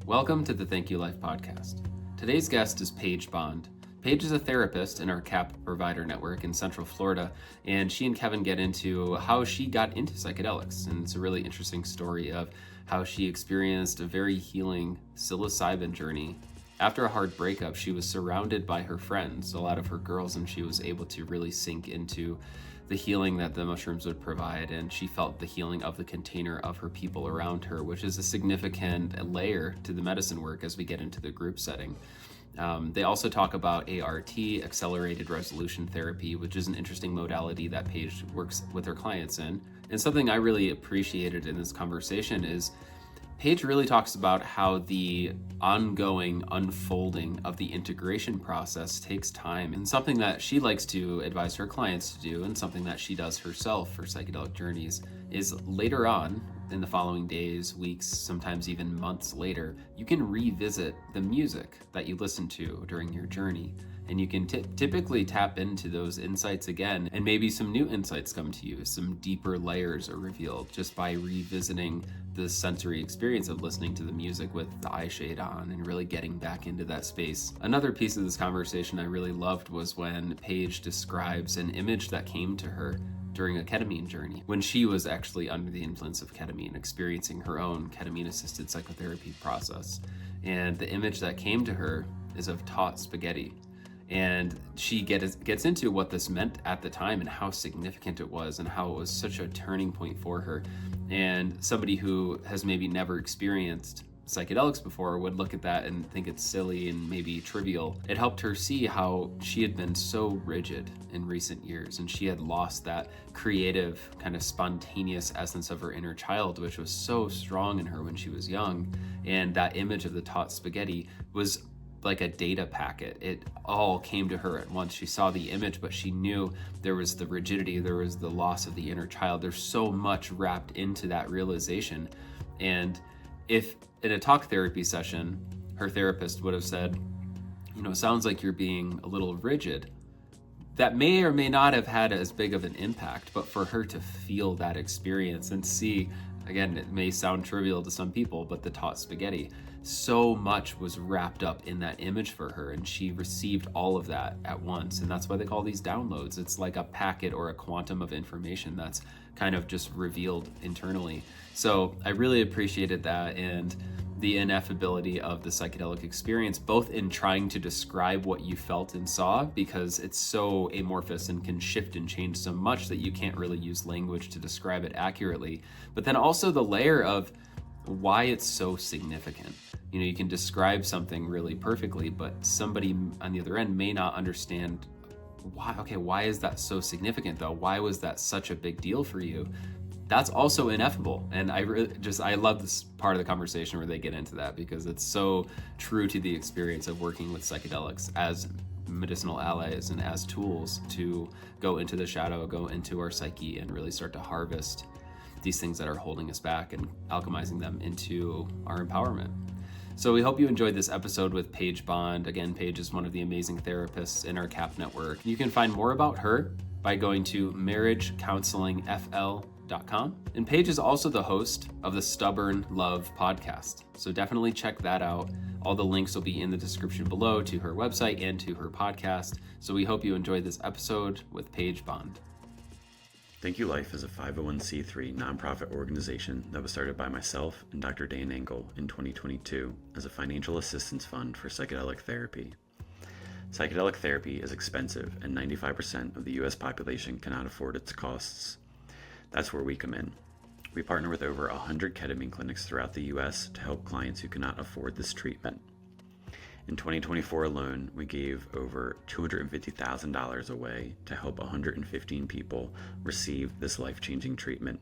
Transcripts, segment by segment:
Welcome to the Thank You Life podcast. Today's guest is Paige Bond. Paige is a therapist in our CAP provider network in Central Florida, and she and Kevin get into how she got into psychedelics. And it's a really interesting story of how she experienced a very healing psilocybin journey. After a hard breakup, she was surrounded by her friends, a lot of her girls, and she was able to really sink into the healing that the mushrooms would provide, and she felt the healing of the container of her people around her, which is a significant layer to the medicine work as we get into the group setting. They also talk about ART, accelerated resolution therapy, which is an interesting modality that Paige works with her clients in. And something I really appreciated in this conversation is Paige really talks about how the ongoing unfolding of the integration process takes time, and something that she likes to advise her clients to do, and something that she does herself for psychedelic journeys, is later on in the following days, weeks, sometimes even months later, you can revisit the music that you listened to during your journey. And you can typically tap into those insights again, and maybe some new insights come to you, some deeper layers are revealed just by revisiting the sensory experience of listening to the music with the eye shade on and really getting back into that space. Another piece of this conversation I really loved was when Paige describes an image that came to her during a ketamine journey, when she was actually under the influence of ketamine, experiencing her own ketamine-assisted psychotherapy process. And the image that came to her is of taut spaghetti. And she gets into what this meant at the time and how significant it was and how it was such a turning point for her. And somebody who has maybe never experienced psychedelics before would look at that and think it's silly and maybe trivial. It helped her see how she had been so rigid in recent years, and she had lost that creative, kind of spontaneous essence of her inner child, which was so strong in her when she was young. And that image of the taut spaghetti was like a data packet. It all came to her at once. She saw the image, but she knew there was the rigidity, there was the loss of the inner child. There's so much wrapped into that realization. And if in a talk therapy session, her therapist would have said, sounds like you're being a little rigid, that may or may not have had as big of an impact, but for her to feel that experience and see, again, it may sound trivial to some people, but the taut spaghetti, so much was wrapped up in that image for her, and she received all of that at once. And that's why they call these downloads. It's like a packet or a quantum of information that's kind of just revealed internally. So I really appreciated that, and the ineffability of the psychedelic experience, both in trying to describe what you felt and saw, because it's so amorphous and can shift and change so much that you can't really use language to describe it accurately, but then also the layer of why it's so significant. You can describe something really perfectly, but somebody on the other end may not understand why is that so significant though? Why was that such a big deal for you? That's also ineffable. And I love this part of the conversation where they get into that, because it's so true to the experience of working with psychedelics as medicinal allies and as tools to go into the shadow, go into our psyche, and really start to harvest these things that are holding us back and alchemizing them into our empowerment. So we hope you enjoyed this episode with Paige Bond. Again, Paige is one of the amazing therapists in our CAP network. You can find more about her by going to marriagecounselingfl.com. And Paige is also the host of the Stubborn Love podcast. So definitely check that out. All the links will be in the description below to her website and to her podcast. So we hope you enjoyed this episode with Paige Bond. Thank You Life is a 501c3 nonprofit organization that was started by myself and Dr. Dan Engel in 2022 as a financial assistance fund for psychedelic therapy. Psychedelic therapy is expensive, and 95% of the U.S. population cannot afford its costs. That's where we come in. We partner with over 100 ketamine clinics throughout the U.S. to help clients who cannot afford this treatment. In 2024 alone, we gave over $250,000 away to help 115 people receive this life-changing treatment.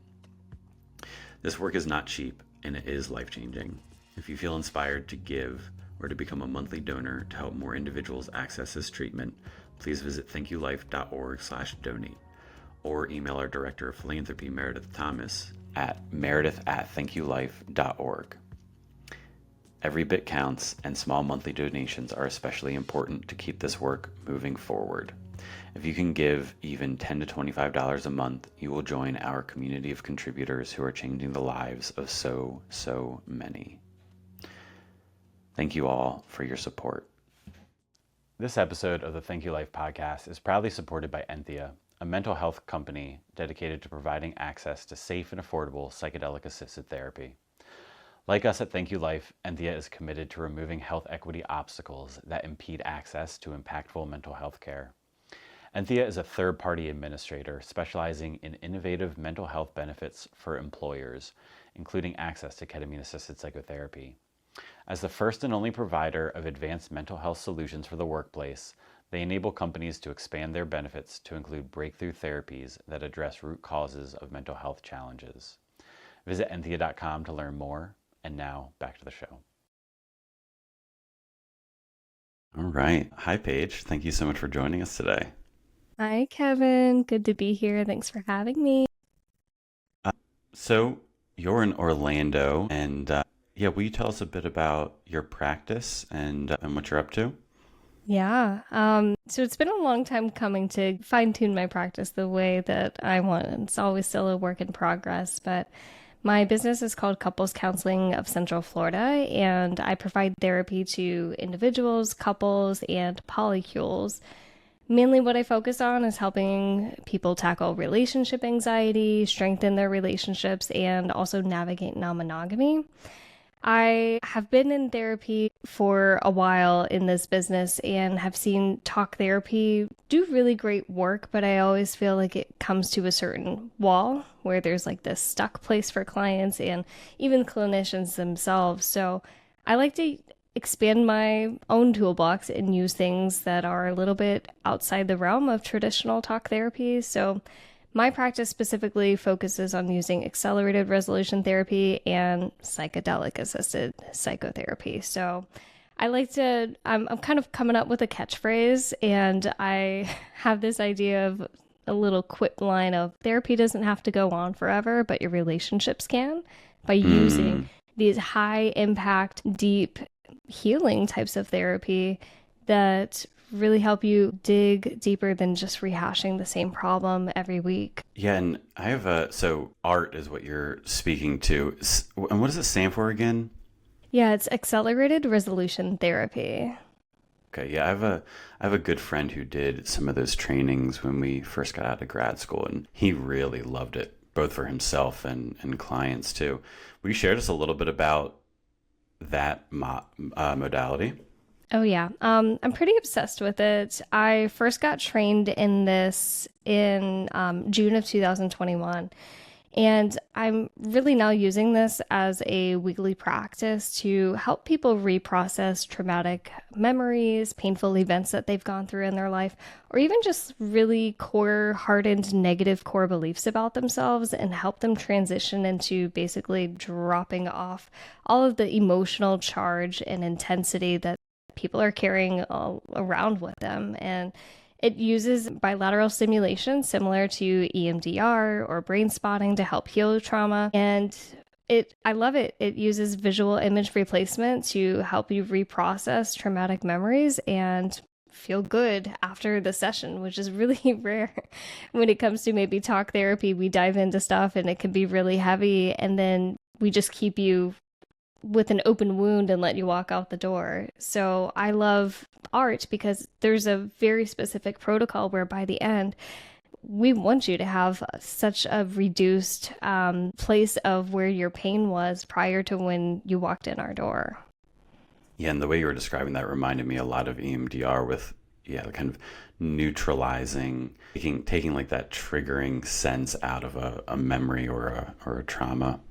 This work is not cheap, and it is life-changing. If you feel inspired to give or to become a monthly donor to help more individuals access this treatment, please visit thankyoulife.org/donate or email our Director of Philanthropy, Meredith Thomas, at meredith@thankyoulife.org. Every bit counts, and small monthly donations are especially important to keep this work moving forward. If you can give even $10 to $25 a month, you will join our community of contributors who are changing the lives of so many. Thank you all for your support. This episode of the Thank You Life podcast is proudly supported by Enthea, a mental health company dedicated to providing access to safe and affordable psychedelic-assisted therapy. Like us at Thank You Life, Enthea is committed to removing health equity obstacles that impede access to impactful mental health care. Enthea is a third-party administrator specializing in innovative mental health benefits for employers, including access to ketamine-assisted psychotherapy. As the first and only provider of advanced mental health solutions for the workplace, they enable companies to expand their benefits to include breakthrough therapies that address root causes of mental health challenges. Visit enthea.com to learn more. And now, back to the show. All right. Hi, Paige. Thank you so much for joining us today. Hi, Kevin. Good to be here. Thanks for having me. So you're in Orlando, and will you tell us a bit about your practice and what you're up to? Yeah. So it's been a long time coming to fine-tune my practice the way that I want. It's always still a work in progress, but my business is called Couples Counseling of Central Florida, and I provide therapy to individuals, couples, and polycules. Mainly what I focus on is helping people tackle relationship anxiety, strengthen their relationships, and also navigate non-monogamy. I have been in therapy for a while in this business and have seen talk therapy do really great work, but I always feel like it comes to a certain wall where there's like this stuck place for clients and even clinicians themselves. So I like to expand my own toolbox and use things that are a little bit outside the realm of traditional talk therapy. So my practice specifically focuses on using accelerated resolution therapy and psychedelic assisted psychotherapy. So I'm kind of coming up with a catchphrase, and I have this idea of a little quip line of therapy doesn't have to go on forever, but your relationships can by using these high impact, deep healing types of therapy that really help you dig deeper than just rehashing the same problem every week. Yeah, and I have so art is what you're speaking to. And what does it stand for again? Yeah, it's accelerated resolution therapy. Okay, yeah, I have a good friend who did some of those trainings when we first got out of grad school, and he really loved it, both for himself and clients too. Will you share just a little bit about that modality? Oh yeah, I'm pretty obsessed with it. I first got trained in this in June of 2021, and I'm really now using this as a weekly practice to help people reprocess traumatic memories, painful events that they've gone through in their life, or even just really core-hardened negative core beliefs about themselves, and help them transition into basically dropping off all of the emotional charge and intensity that people are carrying all around with them. And it uses bilateral stimulation similar to EMDR or brain spotting to help heal trauma. And I love it. It uses visual image replacement to help you reprocess traumatic memories and feel good after the session, which is really rare when it comes to maybe talk therapy. We dive into stuff and it can be really heavy, and then we just keep you with an open wound and let you walk out the door. So I love art because there's a very specific protocol where by the end, we want you to have such a reduced place of where your pain was prior to when you walked in our door. Yeah, and the way you were describing that reminded me a lot of EMDR with, the kind of neutralizing, taking like that triggering sense out of a memory or a trauma.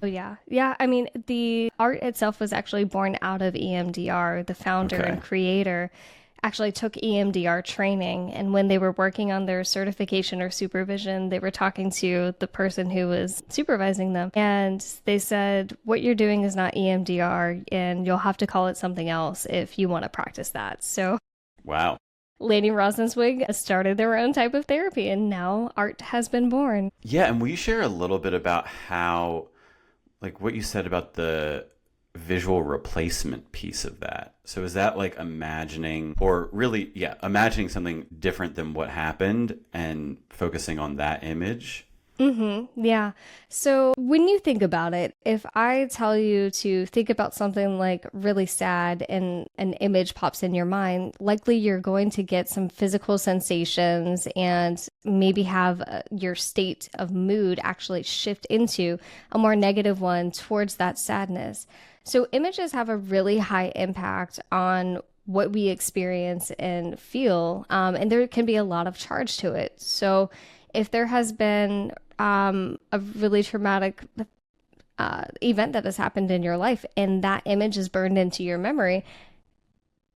Oh, yeah. Yeah. I mean, the art itself was actually born out of EMDR. The founder and creator actually took EMDR training. And when they were working on their certification or supervision, they were talking to the person who was supervising them. And they said, what you're doing is not EMDR, and you'll have to call it something else if you want to practice that. So, wow. Lady Rosenzweig started their own type of therapy, and now art has been born. Yeah. And will you share a little bit about how, like what you said about the visual replacement piece of that? So is that like imagining something different than what happened and focusing on that image? Yeah. So when you think about it, if I tell you to think about something like really sad and an image pops in your mind, likely you're going to get some physical sensations and maybe have your state of mood actually shift into a more negative one towards that sadness. So images have a really high impact on what we experience and feel, and there can be a lot of charge to it. So if there has been a really traumatic event that has happened in your life and that image is burned into your memory,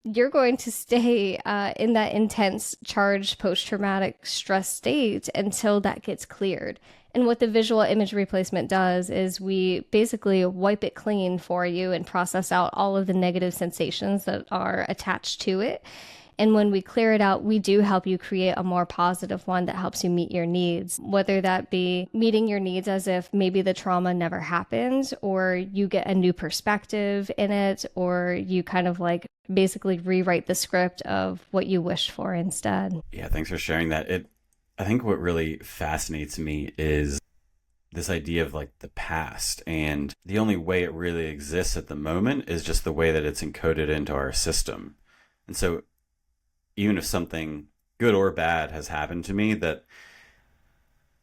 you're going to stay in that intense, charged, post traumatic stress state until that gets cleared. And what the visual image replacement does is we basically wipe it clean for you and process out all of the negative sensations that are attached to it. And when we clear it out, we do help you create a more positive one that helps you meet your needs, whether that be meeting your needs as if maybe the trauma never happened, or you get a new perspective in it, or you kind of like basically rewrite the script of what you wished for instead. Yeah, thanks for sharing that. I think what really fascinates me is this idea of like the past, and the only way it really exists at the moment is just the way that it's encoded into our system. And so even if something good or bad has happened to me, that,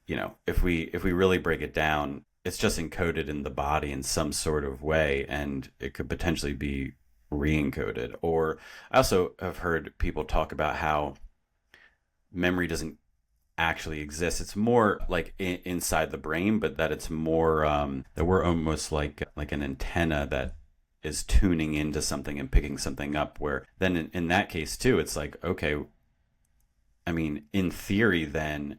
you know, if we really break it down, it's just encoded in the body in some sort of way, and it could potentially be re-encoded. Or I also have heard people talk about how memory doesn't actually exist. It's more like inside the brain, but that it's more that we're almost like an antenna that is tuning into something and picking something up, where then in that case too, it's like, okay, I mean, in theory, then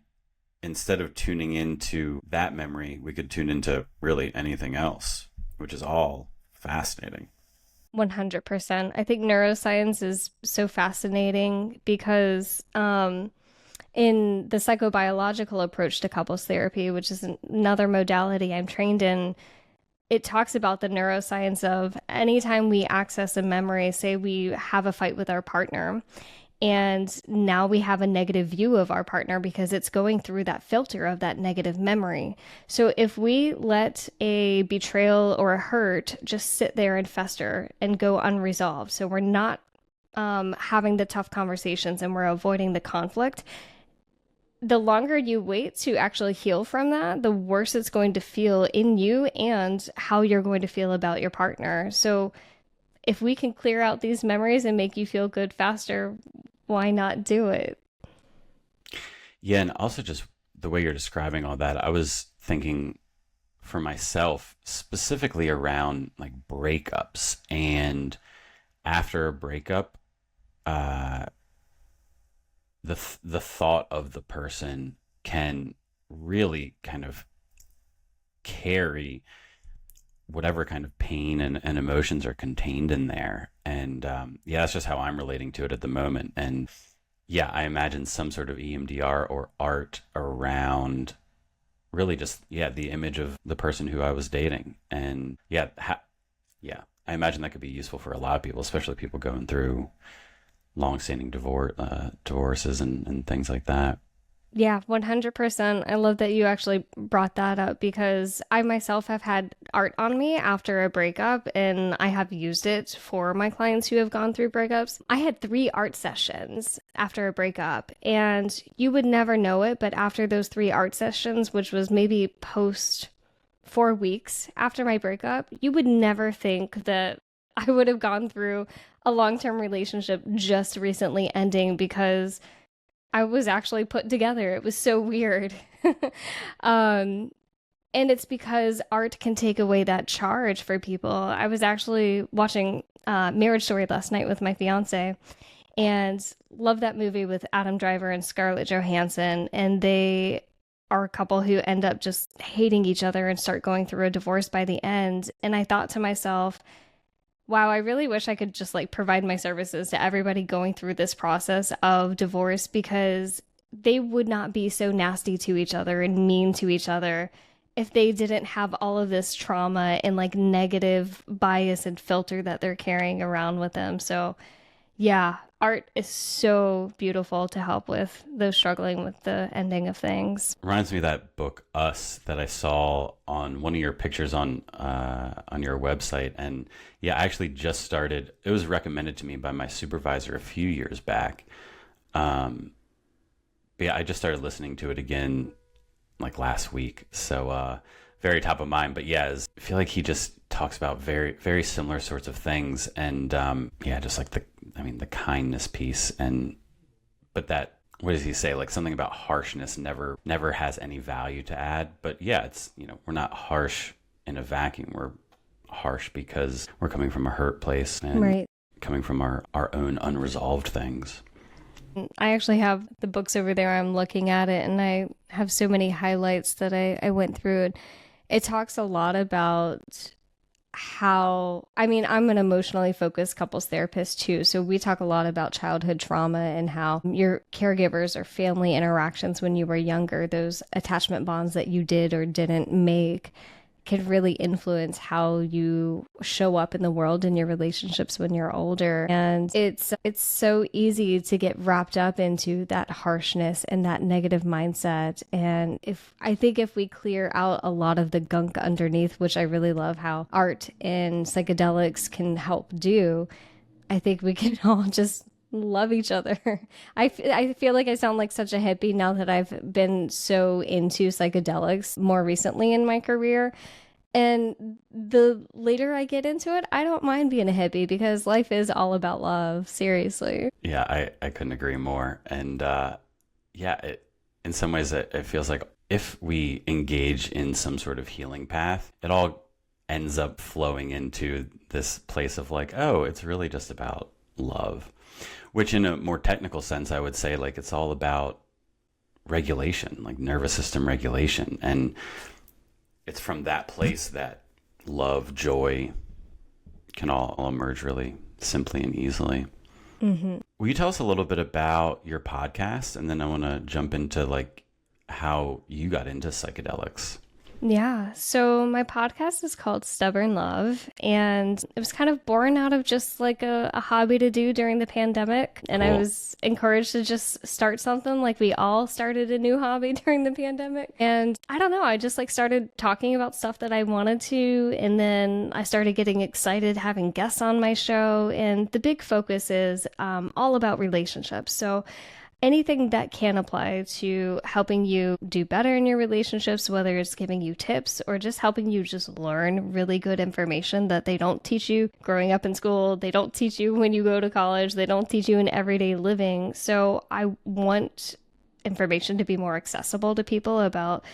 instead of tuning into that memory, we could tune into really anything else, which is all fascinating. 100%. I think neuroscience is so fascinating because in the psychobiological approach to couples therapy, which is another modality I'm trained in, it talks about the neuroscience of anytime we access a memory, say we have a fight with our partner, and now we have a negative view of our partner because it's going through that filter of that negative memory. So if we let a betrayal or a hurt just sit there and fester and go unresolved, so we're not having the tough conversations and we're avoiding the conflict, the longer you wait to actually heal from that, the worse it's going to feel in you and how you're going to feel about your partner. So if we can clear out these memories and make you feel good faster, why not do it? Yeah, and also just the way you're describing all that, I was thinking for myself specifically around like breakups, and after a breakup, the thought of the person can really kind of carry whatever kind of pain and emotions are contained in there. And yeah, that's just how I'm relating to it at the moment. And yeah, I imagine some sort of EMDR or art around really just, yeah, the image of the person who I was dating. And yeah, I imagine that could be useful for a lot of people, especially people going through long-standing divorces and things like that. Yeah, 100%. I love that you actually brought that up because I myself have had art on me after a breakup, and I have used it for my clients who have gone through breakups. I had 3 art sessions after a breakup, and you would never know it, but after those 3 art sessions, which was maybe post 4 weeks after my breakup, you would never think that I would have gone through a long-term relationship just recently ending because I was actually put together. It was so weird. And it's because art can take away that charge for people. I was actually watching Marriage Story last night with my fiance and love that movie with Adam Driver and Scarlett Johansson. And they are a couple who end up just hating each other and start going through a divorce by the end. And I thought to myself, wow, I really wish I could just like provide my services to everybody going through this process of divorce, because they would not be so nasty to each other and mean to each other if they didn't have all of this trauma and like negative bias and filter that they're carrying around with them. So Yeah, art is so beautiful to help with those struggling with the ending of things. Reminds me of that book Us that I saw on one of your pictures on your website. And yeah, I actually just started. It was recommended to me by my supervisor a few years back. But yeah, I just started listening to it again like last week. So very top of mind. But yeah, I feel like he just talks about very, very similar sorts of things. And yeah, just like the kindness piece. But that, what does he say? Like something about harshness never has any value to add. But yeah, it's, we're not harsh in a vacuum. We're harsh because we're coming from a hurt place and Right. coming from our own unresolved things. I actually have the books over there. I'm looking at it, and I have so many highlights that I went through. And it talks a lot about how, I'm an emotionally focused couples therapist too. So we talk a lot about childhood trauma and how your caregivers or family interactions when you were younger, those attachment bonds that you did or didn't make, can really influence how you show up in the world in your relationships when you're older. And it's so easy to get wrapped up into that harshness and that negative mindset. And I think if we clear out a lot of the gunk underneath, which I really love how art and psychedelics can help do, I think we can all just love each other. I feel like I sound like such a hippie now that I've been so into psychedelics more recently in my career. And the later I get into it, I don't mind being a hippie because life is all about love. Seriously. Yeah, I couldn't agree more. And yeah, in some ways it feels like if we engage in some sort of healing path, it all ends up flowing into this place of like, oh, it's really just about love. Which in a more technical sense, I would say like it's all about regulation, like nervous system regulation. And it's from that place that love, joy can all emerge really simply and easily. Mm-hmm. Will you tell us a little bit about your podcast? And then I want to jump into like how you got into psychedelics. Yeah. So my podcast is called Stubborn Love, and it was kind of born out of just like a hobby to do during the pandemic. And I Cool. was encouraged to just start something, like we all started a new hobby during the pandemic. And I don't know, I just like started talking about stuff that I wanted to. And then I started getting excited having guests on my show. And the big focus is all about relationships. So anything that can apply to helping you do better in your relationships, whether it's giving you tips or just helping you just learn really good information that they don't teach you growing up in school, they don't teach you when you go to college, they don't teach you in everyday living. So I want information to be more accessible to people about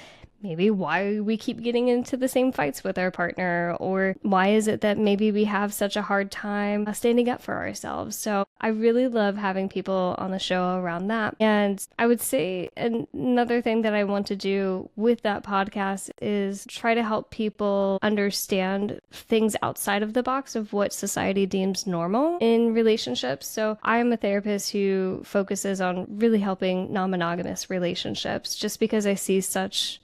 maybe why we keep getting into the same fights with our partner, or why is it that maybe we have such a hard time standing up for ourselves. So I really love having people on the show around that. And I would say another thing that I want to do with that podcast is try to help people understand things outside of the box of what society deems normal in relationships. So I am a therapist who focuses on really helping non-monogamous relationships, just because I see such,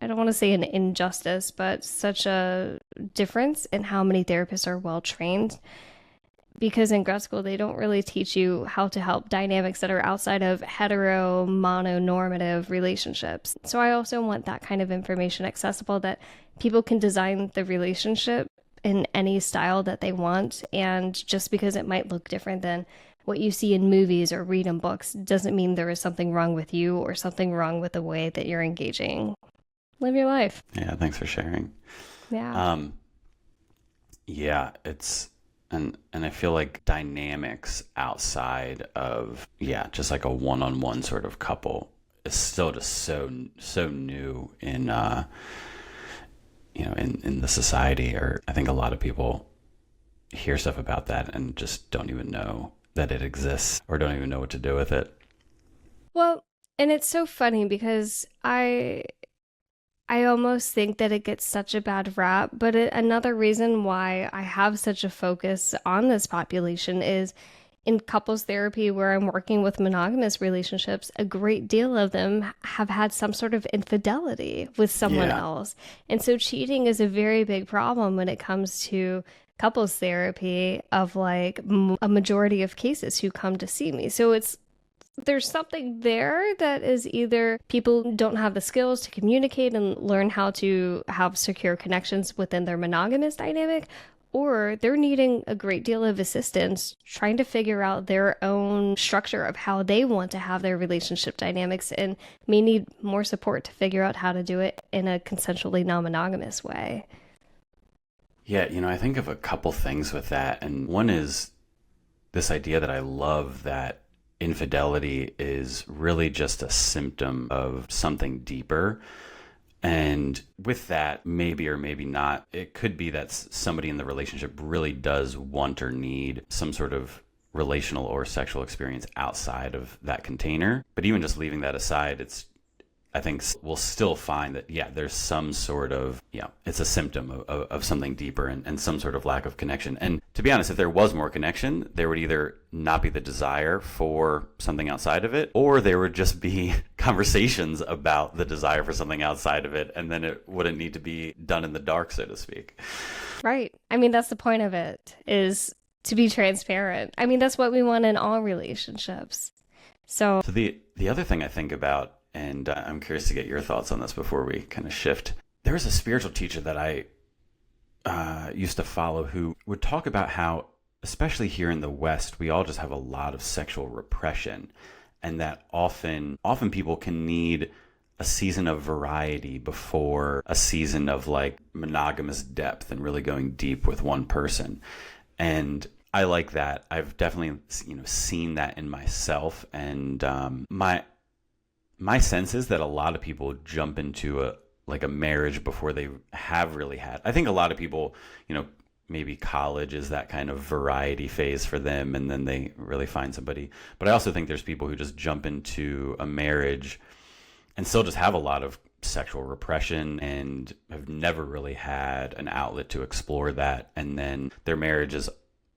I don't want to say an injustice, but such a difference in how many therapists are well trained. Because in grad school, they don't really teach you how to help dynamics that are outside of hetero, mononormative relationships. So I also want that kind of information accessible, that people can design the relationship in any style that they want. And just because it might look different than what you see in movies or read in books doesn't mean there is something wrong with you or something wrong with the way that you're engaging. Live your life. Yeah, thanks for sharing. Yeah. Yeah, it's and I feel like dynamics outside of just like a one-on-one sort of couple is still just so new in in the society. Or I think a lot of people hear stuff about that and just don't even know that it exists or don't even know what to do with it. Well, and it's so funny because I almost think that it gets such a bad rap, but another reason why I have such a focus on this population is in couples therapy, where I'm working with monogamous relationships, a great deal of them have had some sort of infidelity with someone else. And so cheating is a very big problem when it comes to couples therapy of like a majority of cases who come to see me. So there's something there that is either people don't have the skills to communicate and learn how to have secure connections within their monogamous dynamic, or they're needing a great deal of assistance trying to figure out their own structure of how they want to have their relationship dynamics and may need more support to figure out how to do it in a consensually non-monogamous way. Yeah, I think of a couple things with that. And one is this idea that I love that infidelity is really just a symptom of something deeper. And with that, maybe or maybe not, it could be that somebody in the relationship really does want or need some sort of relational or sexual experience outside of that container. But even just leaving that aside, I think we'll still find that, there's some sort of, it's a symptom of something deeper and some sort of lack of connection. And to be honest, if there was more connection, there would either not be the desire for something outside of it, or there would just be conversations about the desire for something outside of it. And then it wouldn't need to be done in the dark, so to speak. Right. I mean, that's the point of it, is to be transparent. I mean, that's what we want in all relationships. So the other thing I think about, and I'm curious to get your thoughts on this before we kind of shift. There was a spiritual teacher that I used to follow who would talk about how, especially here in the West, we all just have a lot of sexual repression, and that often people can need a season of variety before a season of like monogamous depth and really going deep with one person. And I like that. I've definitely seen that in myself, and my sense is that a lot of people jump into a marriage before they have really had. I think a lot of people, maybe college is that kind of variety phase for them, and then they really find somebody. But I also think there's people who just jump into a marriage and still just have a lot of sexual repression and have never really had an outlet to explore that. And then their marriage is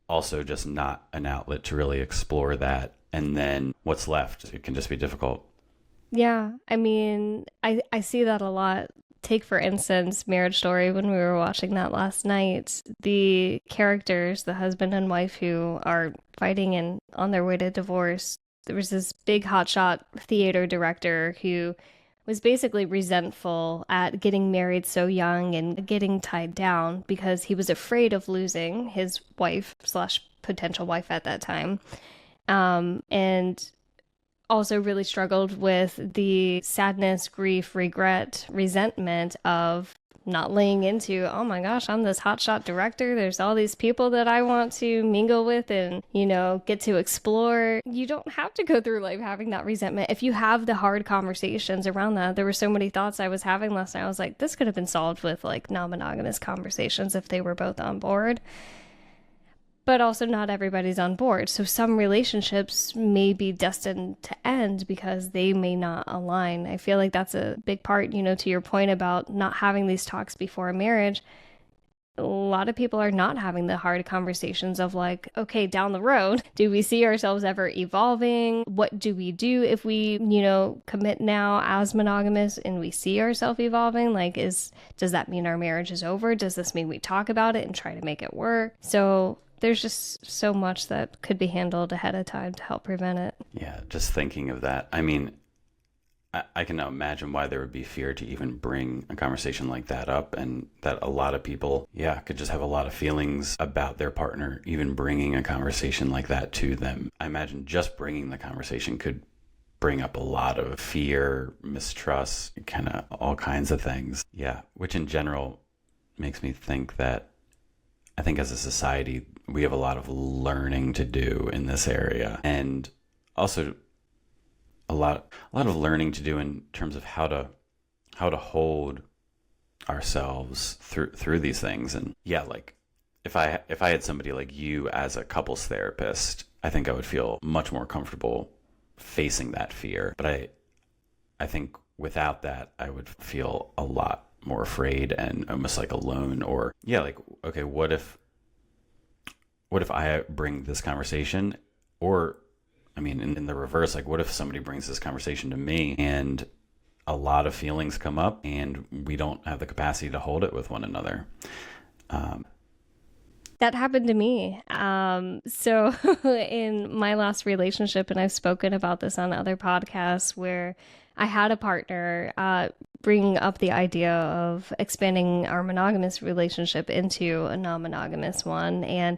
also just not an outlet to really explore that. And then what's left? It can just be difficult. yeah, I mean, I see that a lot. Take, for instance, Marriage Story. When we were watching that last night, the characters, the husband and wife who are fighting and on their way to divorce, there was this big hotshot theater director who was basically resentful at getting married so young and getting tied down because he was afraid of losing his wife slash potential wife at that time. And also really struggled with the sadness, grief, regret, resentment of not laying into, oh my gosh, I'm this hotshot director. There's all these people that I want to mingle with and, get to explore. You don't have to go through life having that resentment. If you have the hard conversations around that, there were so many thoughts I was having last night. I was like, this could have been solved with like non-monogamous conversations if they were both on board. But also not everybody's on board. So some relationships may be destined to end because they may not align. I feel like that's a big part, to your point about not having these talks before a marriage. A lot of people are not having the hard conversations of like, okay, down the road, do we see ourselves ever evolving? What do we do if we, commit now as monogamous and we see ourselves evolving? Like, does that mean our marriage is over? Does this mean we talk about it and try to make it work? So there's just so much that could be handled ahead of time to help prevent it. Yeah, just thinking of that. I mean, I can imagine why there would be fear to even bring a conversation like that up, and that a lot of people, could just have a lot of feelings about their partner, even bringing a conversation like that to them. I imagine just bringing the conversation could bring up a lot of fear, mistrust, kind of all kinds of things. Yeah, which in general makes me think that I think as a society, we have a lot of learning to do in this area, and also a lot of learning to do in terms of how to hold ourselves through these things. And like if I had somebody like you as a couples therapist, I think I would feel much more comfortable facing that fear. But I think without that, I would feel a lot more afraid and almost like alone. Or like, okay, what if I bring this conversation? Or I mean, in the reverse, like what if somebody brings this conversation to me and a lot of feelings come up and we don't have the capacity to hold it with one another? That happened to me. So in my last relationship, and I've spoken about this on other podcasts, where I had a partner bring up the idea of expanding our monogamous relationship into a non-monogamous one. And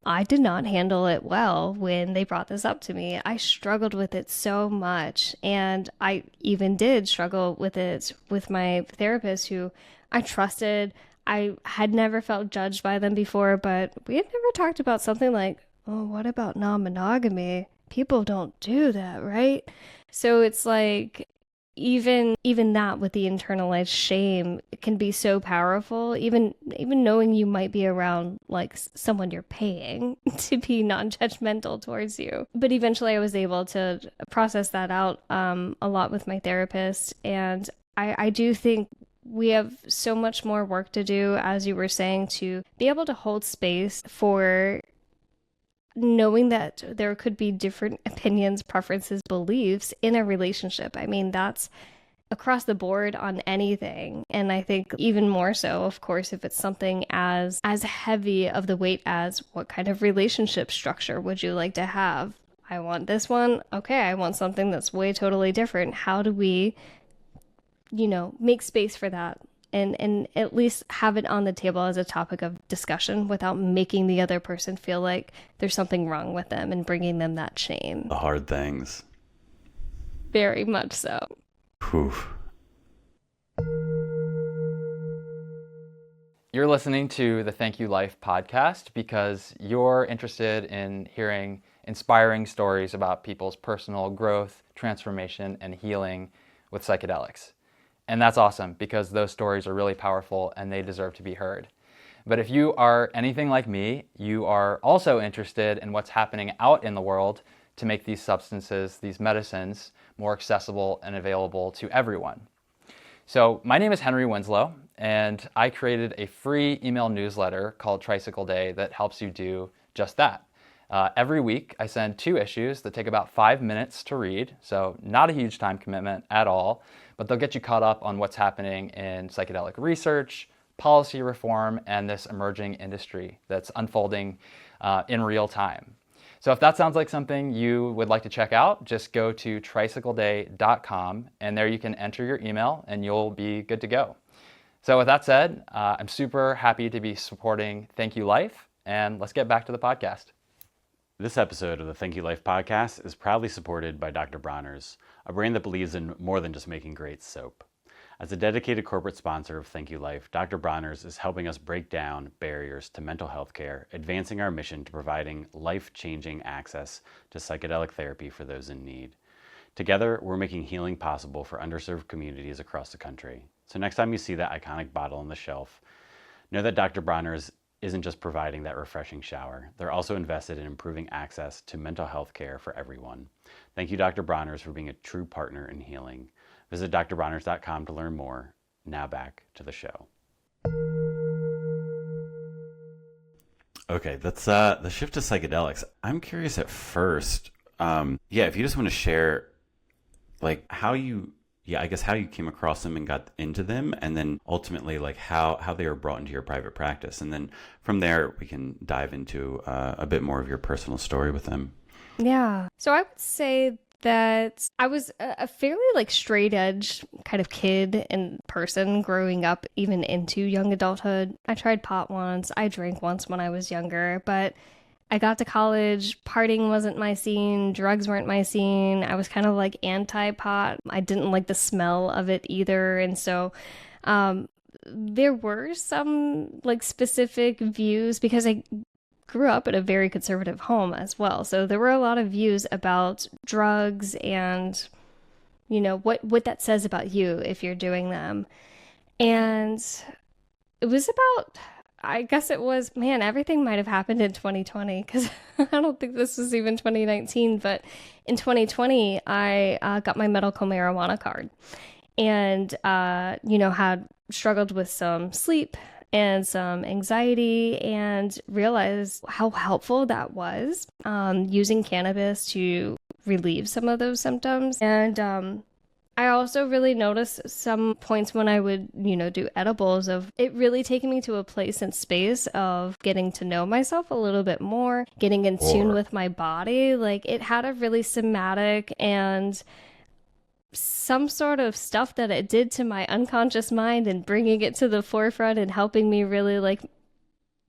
I did not handle it well when they brought this up to me. I struggled with it so much. And I even did struggle with it with my therapist, who I trusted. I had never felt judged by them before, but we had never talked about something like, oh, what about non-monogamy? People don't do that, right? So it's like, even that with the internalized shame can be so powerful, even knowing you might be around like someone you're paying to be non-judgmental towards you. But eventually I was able to process that out a lot with my therapist. And I do think we have so much more work to do, as you were saying, to be able to hold space for knowing that there could be different opinions, preferences, beliefs in a relationship. I mean, that's across the board on anything. And I think even more so, of course, if it's something as heavy of the weight as what kind of relationship structure would you like to have? I want this one. Okay, I want something that's way totally different. How do we, make space for that? And at least have it on the table as a topic of discussion without making the other person feel like there's something wrong with them and bringing them that shame. The hard things. Very much so. Whew. You're listening to the Thank You Life podcast because you're interested in hearing inspiring stories about people's personal growth, transformation, and healing with psychedelics. And that's awesome because those stories are really powerful and they deserve to be heard. But if you are anything like me, you are also interested in what's happening out in the world to make these substances, these medicines, more accessible and available to everyone. So my name is Henry Winslow, and I created a free email newsletter called Tricycle Day that helps you do just that. Every week, I send 2 issues that take about 5 minutes to read, so not a huge time commitment at all, but they'll get you caught up on what's happening in psychedelic research, policy reform, and this emerging industry that's unfolding in real time. So if that sounds like something you would like to check out, just go to tricycleday.com, and there you can enter your email and you'll be good to go. So with that said, I'm super happy to be supporting Thank You Life, and let's get back to the podcast. This episode of the Thank You Life podcast is proudly supported by Dr. Bronner's, a brand that believes in more than just making great soap. As a dedicated corporate sponsor of Thank You Life, Dr. Bronner's is helping us break down barriers to mental health care, advancing our mission to providing life-changing access to psychedelic therapy for those in need. Together, we're making healing possible for underserved communities across the country. So next time you see that iconic bottle on the shelf, know that Dr. Bronner's isn't just providing that refreshing shower. They're also invested in improving access to mental health care for everyone. Thank you, Dr. Bronner's, for being a true partner in healing. Visit drbronner's.com to learn more. Now back to the show. Okay, that's the shift to psychedelics. I'm curious at first, if you just want to share, like how you came across them and got into them, and then ultimately like how they were brought into your private practice. And then from there, we can dive into a bit more of your personal story with them. Yeah. So I would say that I was a fairly like straight edge kind of kid and person growing up, even into young adulthood. I tried pot once. I drank once when I was younger, but I got to college, partying wasn't my scene, drugs weren't my scene. I was kind of like anti-pot. I didn't like the smell of it either. And so there were some like specific views because I grew up in a very conservative home as well. So there were a lot of views about drugs and, what that says about you if you're doing them. And it was about, I guess it was, everything might have happened in 2020 because I don't think this was even 2019. But in 2020, I got my medical marijuana card and, had struggled with some sleep and some anxiety and realized how helpful that was, using cannabis to relieve some of those symptoms. And I also really noticed some points when I would, do edibles of it really taking me to a place and space of getting to know myself a little bit more, getting in tune with my body. Like it had a really somatic and some sort of stuff that it did to my unconscious mind and bringing it to the forefront and helping me really like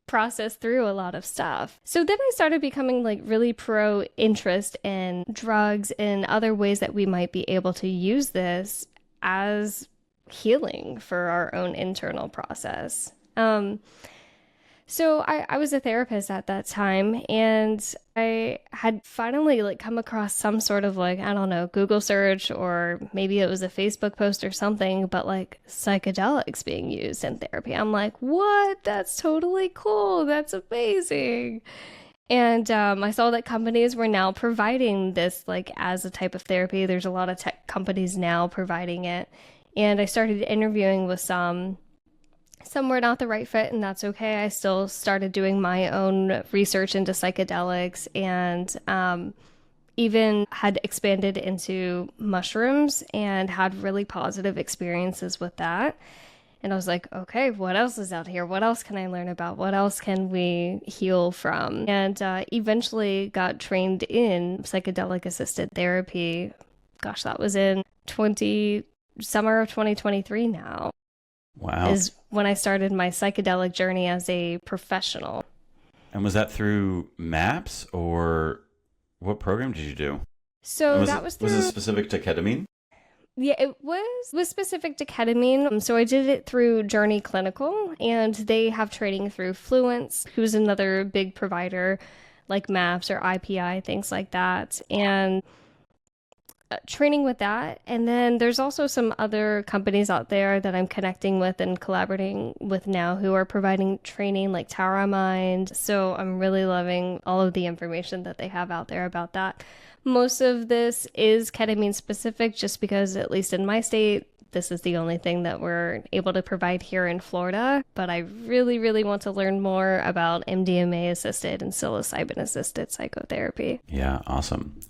process through a lot of stuff. So then I started becoming like really pro interest in drugs and other ways that we might be able to use this as healing for our own internal process. So I was a therapist at that time, and I had finally like come across some sort of like, I don't know, Google search, or maybe it was a Facebook post or something, but like psychedelics being used in therapy. I'm like, what? That's totally cool. That's amazing. And I saw that companies were now providing this like as a type of therapy. There's a lot of tech companies now providing it. And I started interviewing with some were not the right fit, and that's okay. I still started doing my own research into psychedelics, and even had expanded into mushrooms and had really positive experiences with that. And I was like, okay, what else is out here? What else can I learn about? What else can we heal from? And eventually got trained in psychedelic assisted therapy. Gosh, that was in summer of 2023 now. Wow. Is when I started my psychedelic journey as a professional. And was that through MAPS, or what program did you do? So was that it, was through... Was it specific to ketamine? Yeah, it was specific to ketamine. So I did it through Journey Clinical, and they have training through Fluence, who's another big provider like MAPS or IPI, things like that. And training with that. And then there's also some other companies out there that I'm connecting with and collaborating with now who are providing training like Tower Mind. So I'm really loving all of the information that they have out there about that. Most of this is ketamine specific just because, at least in my state, this is the only thing that we're able to provide here in Florida. But I really, really want to learn more about MDMA assisted and psilocybin assisted psychotherapy. Yeah, awesome.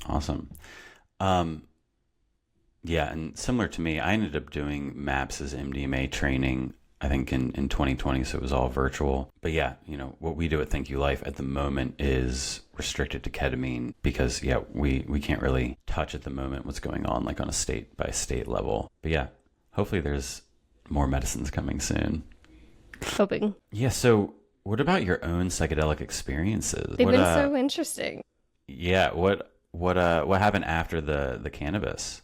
Yeah, and similar to me, I ended up doing MAPS' MDMA training, I think in 2020, so it was all virtual. But yeah, what we do at Thank You Life at the moment is restricted to ketamine because, yeah, we can't really touch at the moment what's going on like on a state by state level. But yeah, hopefully there's more medicines coming soon. Hoping. Yeah, so what about your own psychedelic experiences? They've been so interesting. Yeah, what happened after the cannabis?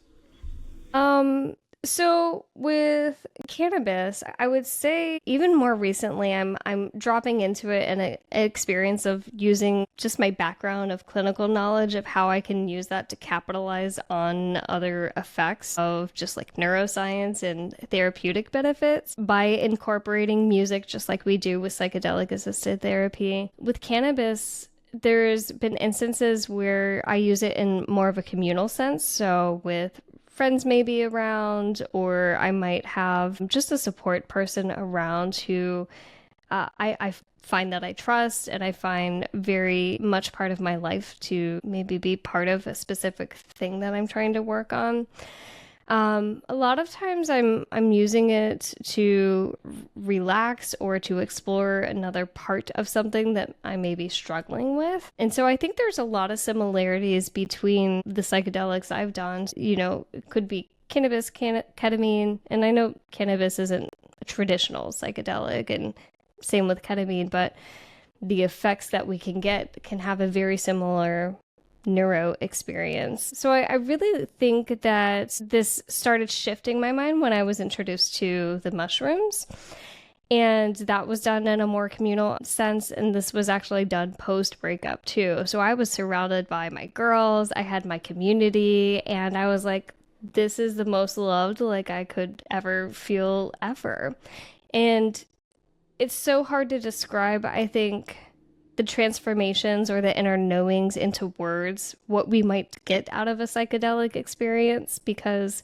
So with cannabis, I would say even more recently, I'm dropping into it in an experience of using just my background of clinical knowledge of how I can use that to capitalize on other effects of just like neuroscience and therapeutic benefits by incorporating music, just like we do with psychedelic assisted therapy. With cannabis, there's been instances where I use it in more of a communal sense. So with friends may be around, or I might have just a support person around who I find that I trust and I find very much part of my life to maybe be part of a specific thing that I'm trying to work on. A lot of times I'm using it to relax or to explore another part of something that I may be struggling with. And so I think there's a lot of similarities between the psychedelics I've done. It could be cannabis, ketamine, and I know cannabis isn't a traditional psychedelic, and same with ketamine, but the effects that we can get can have a very similar neuro experience. So I really think that this started shifting my mind when I was introduced to the mushrooms. And that was done in a more communal sense. And this was actually done post breakup too. So I was surrounded by my girls, I had my community, and I was like, this is the most loved like I could ever feel ever. And it's so hard to describe, I think, the transformations or the inner knowings into words, what we might get out of a psychedelic experience, because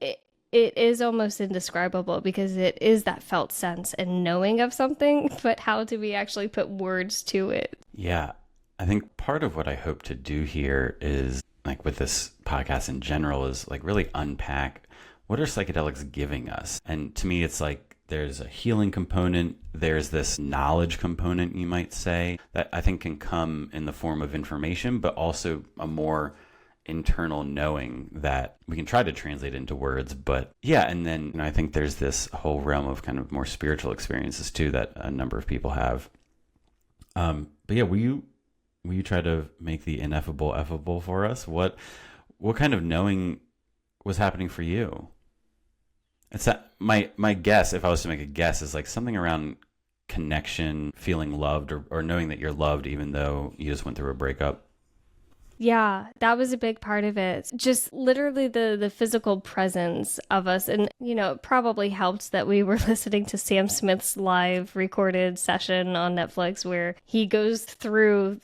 it is almost indescribable, because it is that felt sense and knowing of something, but how do we actually put words to it? Yeah, I think part of what I hope to do here is like with this podcast in general is like really unpack what are psychedelics giving us. And to me, it's like there's a healing component, there's this knowledge component, you might say, that I think can come in the form of information, but also a more internal knowing that we can try to translate into words. But yeah, and then I think there's this whole realm of kind of more spiritual experiences too that a number of people have. But yeah, will you try to make the ineffable effable for us? What kind of knowing was happening for you? It's that my guess, if I was to make a guess, is like something around connection, feeling loved, or knowing that you're loved even though you just went through a breakup. Yeah, that was a big part of it. Just literally the physical presence of us. And, it probably helped that we were listening to Sam Smith's live recorded session on Netflix where he goes through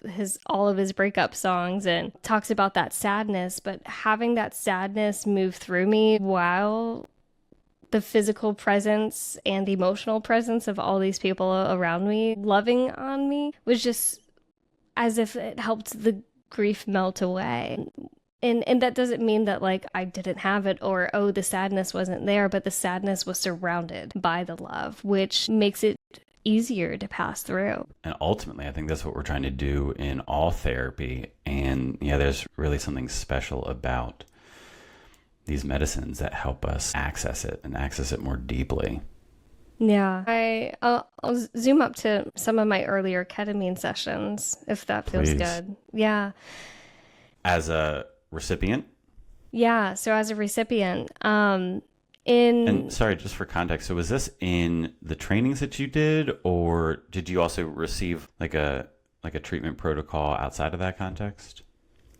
all of his breakup songs and talks about that sadness. But having that sadness move through me while the physical presence and emotional presence of all these people around me loving on me was just as if it helped the grief melt away. And that doesn't mean that like I didn't have it or the sadness wasn't there, but the sadness was surrounded by the love, which makes it easier to pass through. And ultimately, I think that's what we're trying to do in all therapy. And yeah, there's really something special about these medicines that help us access it and access it more deeply. Yeah, I'll zoom up to some of my earlier ketamine sessions, if that feels Please. good. Yeah. As a recipient? Yeah, so as a recipient, And sorry, just for context, so was this in the trainings that you did, or did you also receive like a treatment protocol outside of that context?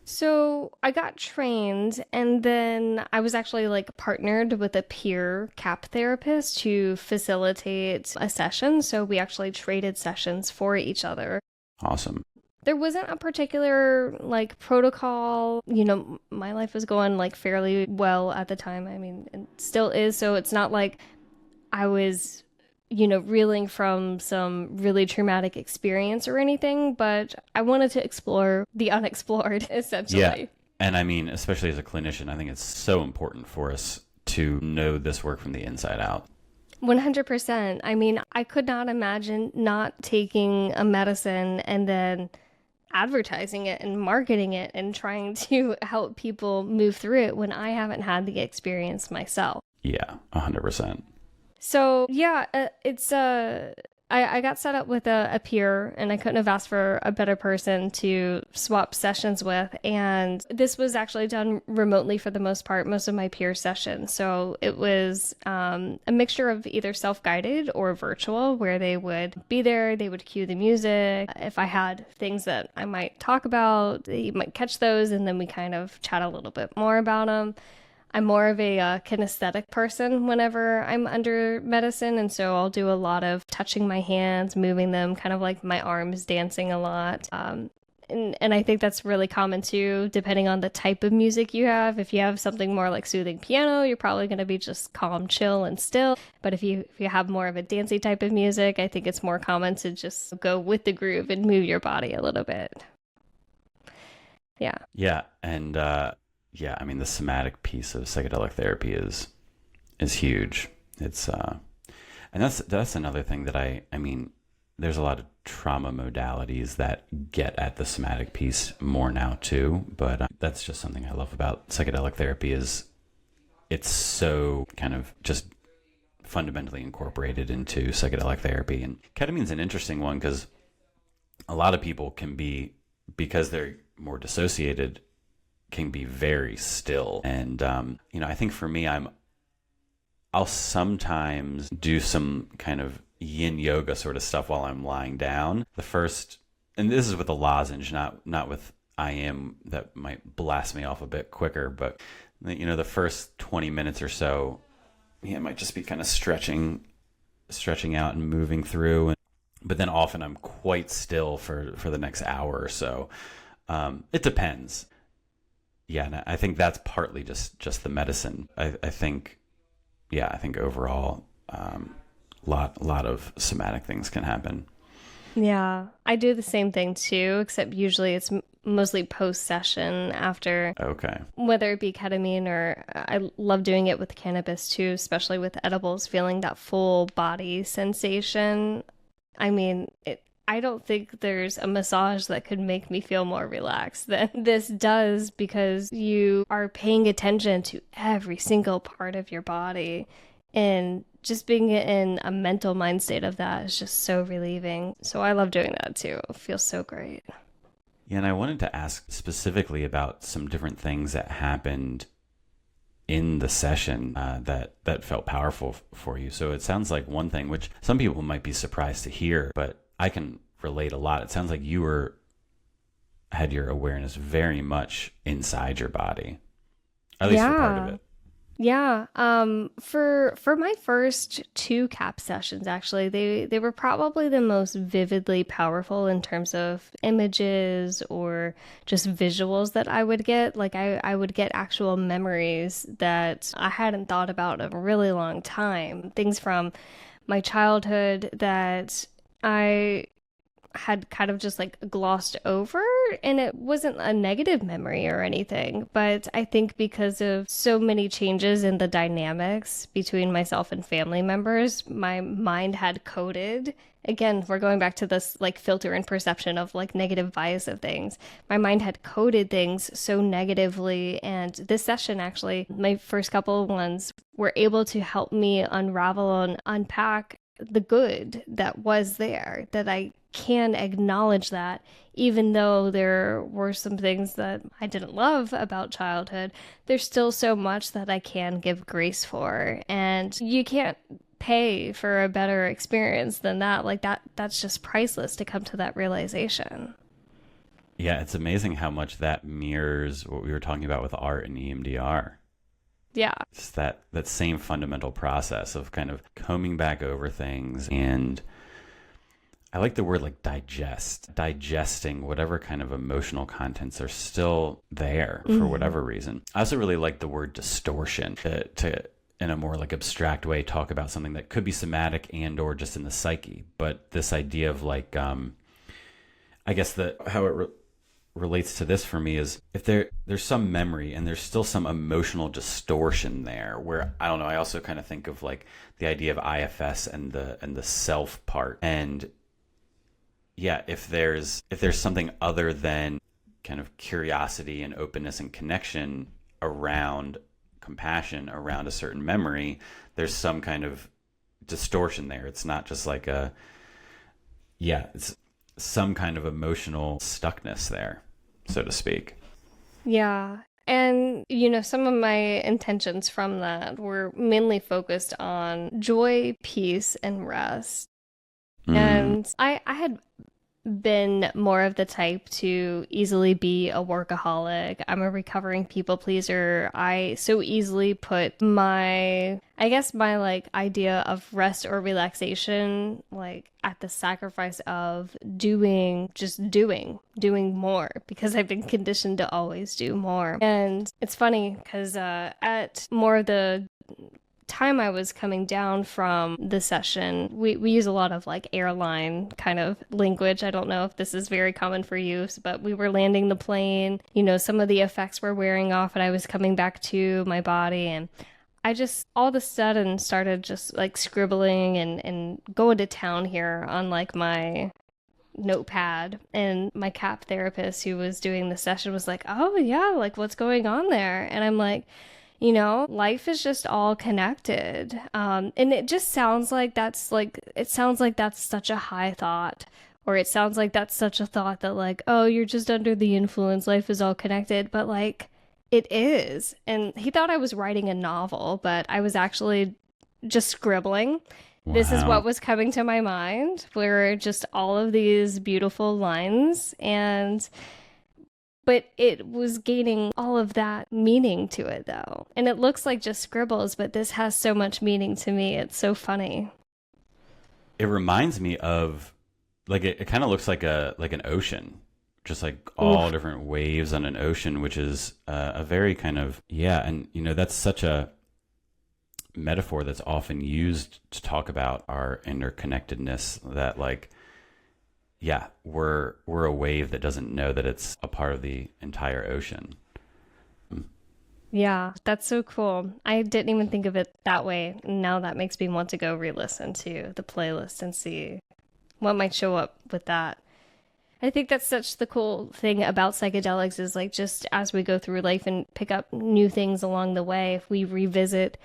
So I got trained and then I was actually like partnered with a peer CAP therapist to facilitate a session. So we actually traded sessions for each other. Awesome. There wasn't a particular like protocol. My life was going like fairly well at the time. I mean, it still is. So it's not like I was reeling from some really traumatic experience or anything, but I wanted to explore the unexplored, essentially. Yeah. And I mean, especially as a clinician, I think it's so important for us to know this work from the inside out. 100%. I mean, I could not imagine not taking a medicine and then advertising it and marketing it and trying to help people move through it when I haven't had the experience myself. Yeah, 100%. So yeah, I got set up with a peer and I couldn't have asked for a better person to swap sessions with. And this was actually done remotely for the most part, most of my peer sessions. So it was a mixture of either self-guided or virtual where they would be there, they would cue the music. If I had things that I might talk about, you might catch those and then we kind of chat a little bit more about them. I'm more of a kinesthetic person whenever I'm under medicine, and so I'll do a lot of touching my hands, moving them, kind of like my arms dancing a lot. And I think that's really common too, depending on the type of music you have. If you have something more like soothing piano, you're probably going to be just calm, chill, and still. But if you have more of a dancey type of music, I think it's more common to just go with the groove and move your body a little bit. Yeah. Yeah, and yeah, I mean, the somatic piece of psychedelic therapy is huge. It's and that's another thing that I mean, there's a lot of trauma modalities that get at the somatic piece more now too, but that's just something I love about psychedelic therapy is it's so kind of just fundamentally incorporated into psychedelic therapy. And ketamine's an interesting one because a lot of people can be, because they're more dissociated, can be very still. And, I think for me, I'll sometimes do some kind of yin yoga sort of stuff while I'm lying down. And this is with a lozenge, not with IM that might blast me off a bit quicker, but the first 20 minutes or so, it might just be kind of stretching out and moving through. But then often I'm quite still for the next hour or so. It depends. Yeah, and I think that's partly just the medicine. I think overall, lot of somatic things can happen. Yeah, I do the same thing too, except usually it's mostly post-session after, Okay. whether it be ketamine or I love doing it with cannabis too, especially with edibles, feeling that full body sensation. I mean, I don't think there's a massage that could make me feel more relaxed than this does, because you are paying attention to every single part of your body, and just being in a mental mind state of that is just so relieving. So I love doing that too. It feels so great. Yeah, and I wanted to ask specifically about some different things that happened in the session that felt powerful for you. So it sounds like one thing, which some people might be surprised to hear, but I can relate a lot. It sounds like you had your awareness very much inside your body, at least for part of it. Yeah. For my first 2 CAP sessions, actually, they were probably the most vividly powerful in terms of images or just visuals that I would get. Like I would get actual memories that I hadn't thought about in a really long time. Things from my childhood that I had kind of just like glossed over, and it wasn't a negative memory or anything, but I think because of so many changes in the dynamics between myself and family members, my mind had coded, again, we're going back to this like filter and perception of like negative bias of things. My mind had coded things so negatively, and this session, actually, my first couple of ones, were able to help me unravel and unpack the good that was there, that I can acknowledge that even though there were some things that I didn't love about childhood, there's still so much that I can give grace for. And you can't pay for a better experience than that. Like that's just priceless to come to that realization. Yeah, it's amazing how much that mirrors what we were talking about with art and EMDR. Yeah. It's that same fundamental process of kind of combing back over things, and I like the word like digesting whatever kind of emotional contents are still there for whatever reason. I also really like the word distortion to in a more like abstract way talk about something that could be somatic and or just in the psyche. But this idea of like, I guess how it relates to this for me is if there's some memory and there's still some emotional distortion there, where I don't know, I also kind of think of like the idea of IFS and the self part. And yeah, if there's something other than kind of curiosity and openness and connection around compassion around a certain memory, there's some kind of distortion there. It's not just like it's some kind of emotional stuckness there, so to speak. Yeah. And, some of my intentions from that were mainly focused on joy, peace, and rest. And I had been more of the type to easily be a workaholic. I'm a recovering people pleaser. I so easily put my like idea of rest or relaxation like at the sacrifice of doing more, because I've been conditioned to always do more. And it's funny because at more of the time I was coming down from the session, we use a lot of like airline kind of language. I don't know if this is very common for you, but we were landing the plane, some of the effects were wearing off and I was coming back to my body, and I just all of a sudden started just like scribbling and going to town here on like my notepad. And my CAP therapist who was doing the session was like, "Oh yeah, like what's going on there?" And I'm like, life is just all connected. And it just sounds like that's such a high thought, or it sounds like that's such a thought that like, oh, you're just under the influence, life is all connected. But like, it is. And he thought I was writing a novel, but I was actually just scribbling. Wow. This is what was coming to my mind, were just all of these beautiful lines, but it was gaining all of that meaning to it, though. And it looks like just scribbles, but this has so much meaning to me. It's so funny. It reminds me of, like, it kind of looks like an ocean, just like all different waves on an ocean, which is a very kind of, and, that's such a metaphor that's often used to talk about our interconnectedness, that, like, yeah, we're a wave that doesn't know that it's a part of the entire ocean. Yeah, that's so cool. I didn't even think of it that way. Now that makes me want to go re-listen to the playlist and see what might show up with that. I think that's such the cool thing about psychedelics is like just as we go through life and pick up new things along the way, if we revisit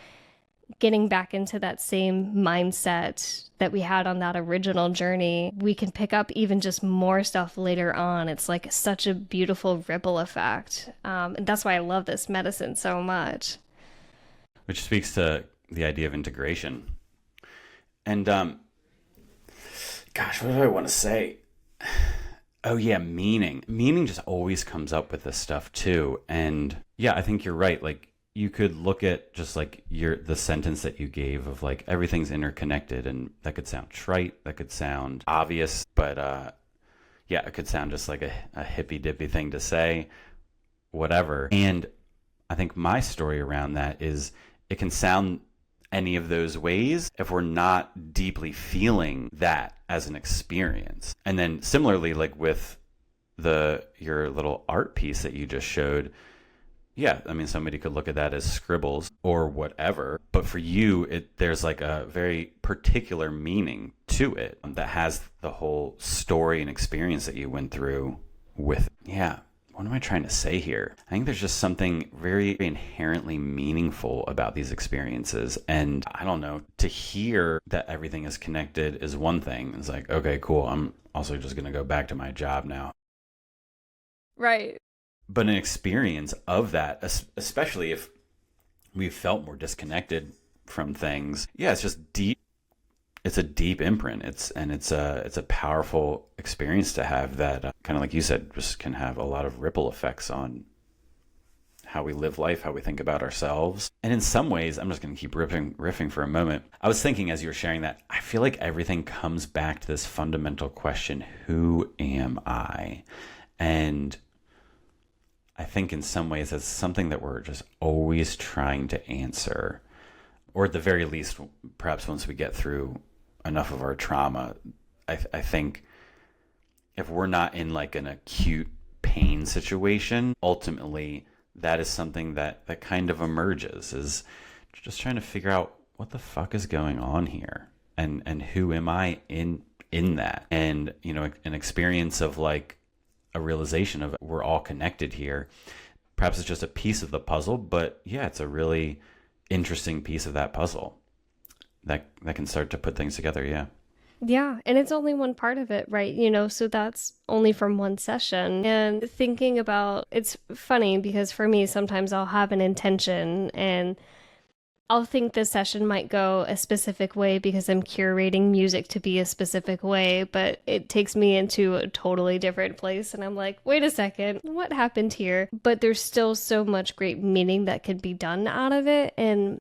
getting back into that same mindset that we had on that original journey, we can pick up even just more stuff later on. It's like such a beautiful ripple effect. And that's why I love this medicine so much. Which speaks to the idea of integration. And, gosh, what do I want to say? Oh yeah, meaning. Meaning just always comes up with this stuff too. And yeah, I think you're right. Like you could look at just like the sentence that you gave of like everything's interconnected, and that could sound trite, that could sound obvious, but yeah, it could sound just like a hippy dippy thing to say, whatever. And I think my story around that is it can sound any of those ways if we're not deeply feeling that as an experience. And then similarly, like with your little art piece that you just showed, yeah, I mean, somebody could look at that as scribbles or whatever, but for you, there's like a very particular meaning to it that has the whole story and experience that you went through with. Yeah. What am I trying to say here? I think there's just something very inherently meaningful about these experiences. And I don't know, to hear that everything is connected is one thing. It's like, okay, cool. I'm also just going to go back to my job now. Right. But an experience of that, especially if we've felt more disconnected from things, yeah, it's just deep. It's a deep imprint. It's a powerful experience to have that kind of like you said, just can have a lot of ripple effects on how we live life, how we think about ourselves. And in some ways, I'm just going to keep riffing for a moment. I was thinking as you were sharing that, I feel like everything comes back to this fundamental question, who am I? And I think in some ways that's something that we're just always trying to answer, or at the very least, perhaps once we get through enough of our trauma, I think if we're not in like an acute pain situation, ultimately that is something that kind of emerges, is just trying to figure out what the fuck is going on here, and who am I in that, and you know, an experience of like a realization of we're all connected here. Perhaps it's just a piece of the puzzle, but yeah, it's a really interesting piece of that puzzle that can start to put things together. Yeah. Yeah, and it's only one part of it, right? You know, so that's only from one session. And thinking about, it's funny because for me, sometimes I'll have an intention and I'll think the session might go a specific way because I'm curating music to be a specific way, but it takes me into a totally different place. And I'm like, wait a second, what happened here? But there's still so much great meaning that could be done out of it. And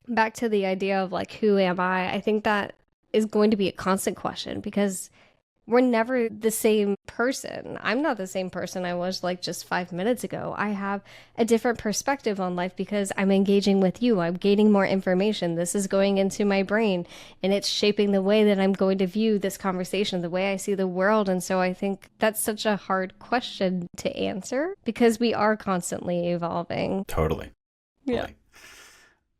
back to the idea of like, who am I think that is going to be a constant question because we're never the same person. I'm not the same person I was like just 5 minutes ago. I have a different perspective on life because I'm engaging with you. I'm gaining more information. This is going into my brain and it's shaping the way that I'm going to view this conversation, the way I see the world. And so I think that's such a hard question to answer because we are constantly evolving. Totally. Yeah.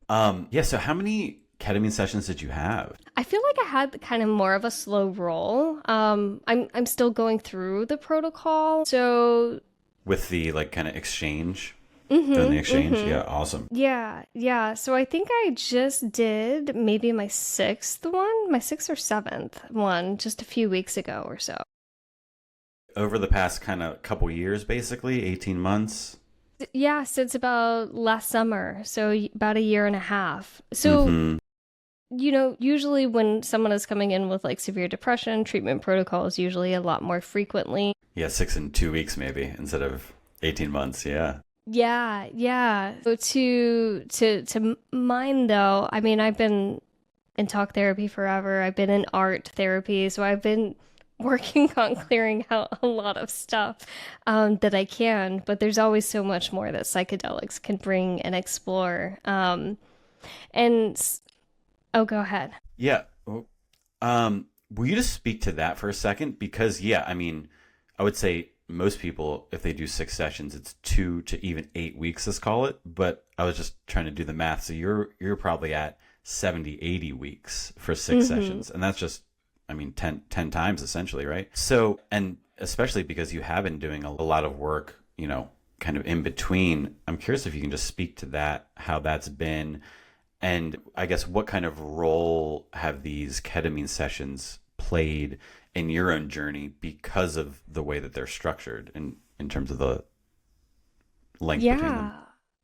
Yeah. So how many ketamine sessions did you have? I feel like I had kind of more of a slow roll. I'm still going through the protocol. So with the like kind of exchange, doing the exchange. Yeah. Awesome. Yeah. So I think I just did maybe my sixth or seventh one just a few weeks ago or so. Over the past kind of couple years, basically 18 months. Yeah, since about last summer. So about a year and a half. So you know, usually when someone is coming in with like severe depression, treatment protocols usually a lot more frequently. Yeah, 6 and 2 weeks maybe instead of 18 months. Yeah. Yeah. So to mine though, I mean, I've been in talk therapy forever. I've been in art therapy, so I've been working on clearing out a lot of stuff that I can. But there's always so much more that psychedelics can bring and explore. And oh, go ahead. Yeah. will you just speak to that for a second? Because, yeah, I mean, I would say most people, if they do 6 sessions, it's 2 to even 8 weeks, let's call it. But I was just trying to do the math. So you're probably at 70, 80 weeks for 6 sessions. And that's just, I mean, 10 times essentially, right? So, and especially because you have been doing a lot of work, you know, kind of in between, I'm curious if you can just speak to that, how that's been. And I guess what kind of role have these ketamine sessions played in your own journey because of the way that they're structured in terms of the length between them?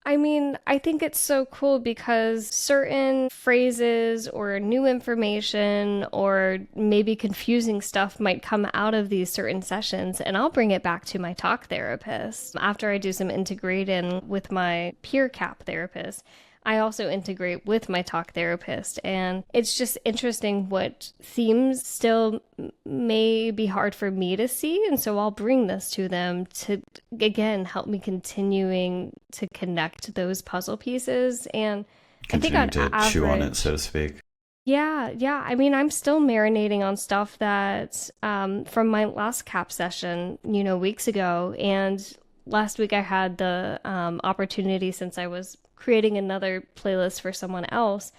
I mean, I think it's so cool because certain phrases or new information or maybe confusing stuff might come out of these certain sessions, and I'll bring it back to my talk therapist. After I do some integrating with my peer CAP therapist, I also integrate with my talk therapist, and it's just interesting what themes still may be hard for me to see, and so I'll bring this to them to, again, help me continuing to connect those puzzle pieces. And Continuing I think to chew on it, so to speak. yeah. I mean, I'm still marinating on stuff that from my last CAP session, you know, weeks ago, and last week I had the opportunity, since I was creating another playlist for someone else,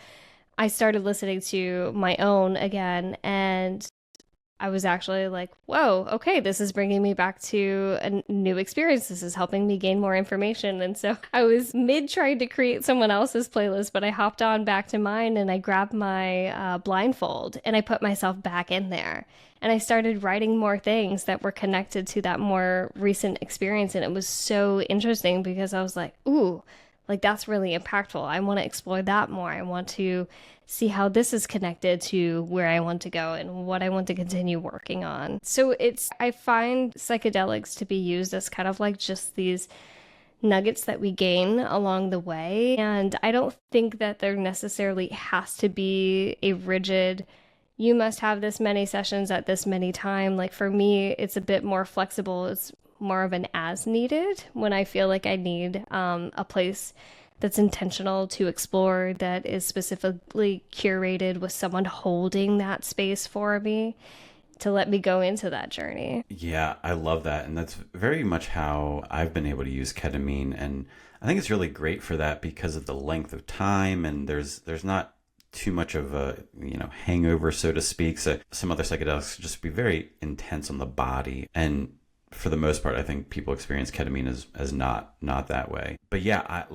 I started listening to my own again, and I was actually like, whoa, okay, this is bringing me back to a new experience. This is helping me gain more information. And so I was mid trying to create someone else's playlist, but I hopped on back to mine and I grabbed my blindfold and I put myself back in there. And I started writing more things that were connected to that more recent experience. And it was so interesting because I was like, ooh, like that's really impactful. I want to explore that more. I want to see how this is connected to where I want to go and what I want to continue working on. So I find psychedelics to be used as kind of like just these nuggets that we gain along the way. And I don't think that there necessarily has to be a rigid, you must have this many sessions at this many time. Like for me, it's a bit more flexible. It's more of an as needed when I feel like I need a place that's intentional to explore, that is specifically curated with someone holding that space for me to let me go into that journey. Yeah, I love that. And that's very much how I've been able to use ketamine. And I think it's really great for that because of the length of time, and there's not too much of a, you know, hangover, so to speak. So some other psychedelics just be very intense on the body. And for the most part, I think people experience ketamine as not that way. But yeah,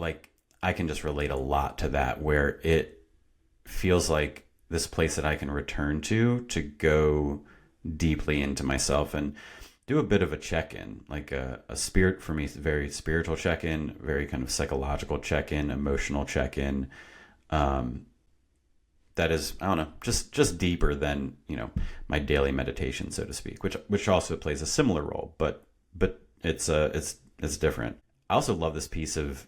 I can just relate a lot to that, where it feels like this place that I can return to go deeply into myself and do a bit of a check-in, like a spirit, for me, very spiritual check-in, very kind of psychological check-in, emotional check-in. That is, I don't know, just deeper than, you know, my daily meditation, so to speak, which also plays a similar role, but it's different. I also love this piece of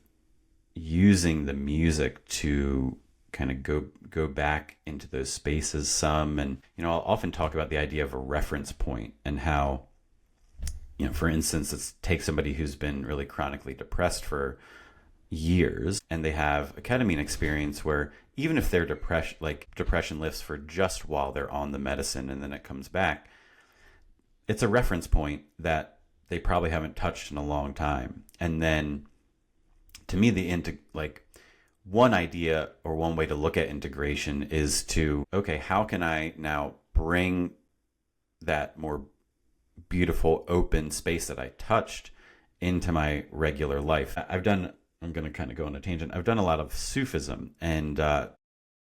using the music to kind of go back into those spaces some. And, you know, I'll often talk about the idea of a reference point and how, you know, for instance, let's take somebody who's been really chronically depressed for years and they have a ketamine experience where even if their depression lifts for just while they're on the medicine and then it comes back, it's a reference point that they probably haven't touched in a long time. And then to me, one idea or one way to look at integration is to, okay, how can I now bring that more beautiful open space that I touched into my regular life? I'm going to kind of go on a tangent. I've done a lot of Sufism, and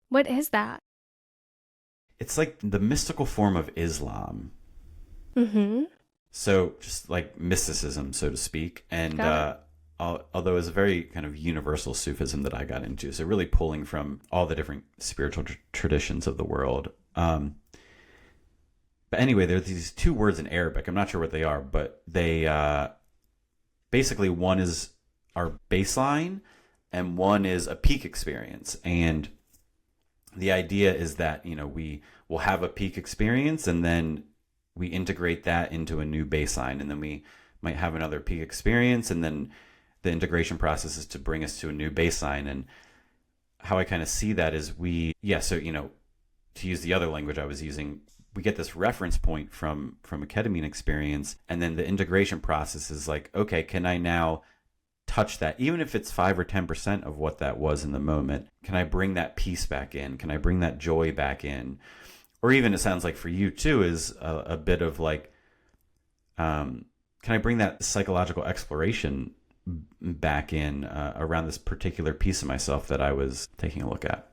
What is that? it's like the mystical form of Islam. Mm-hmm. So just like mysticism, so to speak. And although it's a very kind of universal Sufism that I got into, so really pulling from all the different spiritual traditions of the world. But anyway, there's these 2 words in Arabic. I'm not sure what they are, but they basically, one is our baseline and one is a peak experience. And the idea is that, you know, we will have a peak experience and then we integrate that into a new baseline, and then we might have another peak experience, and then the integration process is to bring us to a new baseline. And how I kind of see that is so, you know, to use the other language I was using, we get this reference point from a ketamine experience, and then the integration process is like, okay, can I now touch that, even if it's 5 or 10% of what that was in the moment? Can I bring that peace back in? Can I bring that joy back in? Or even, it sounds like for you too, is a bit of like, can I bring that psychological exploration back in around this particular piece of myself that I was taking a look at?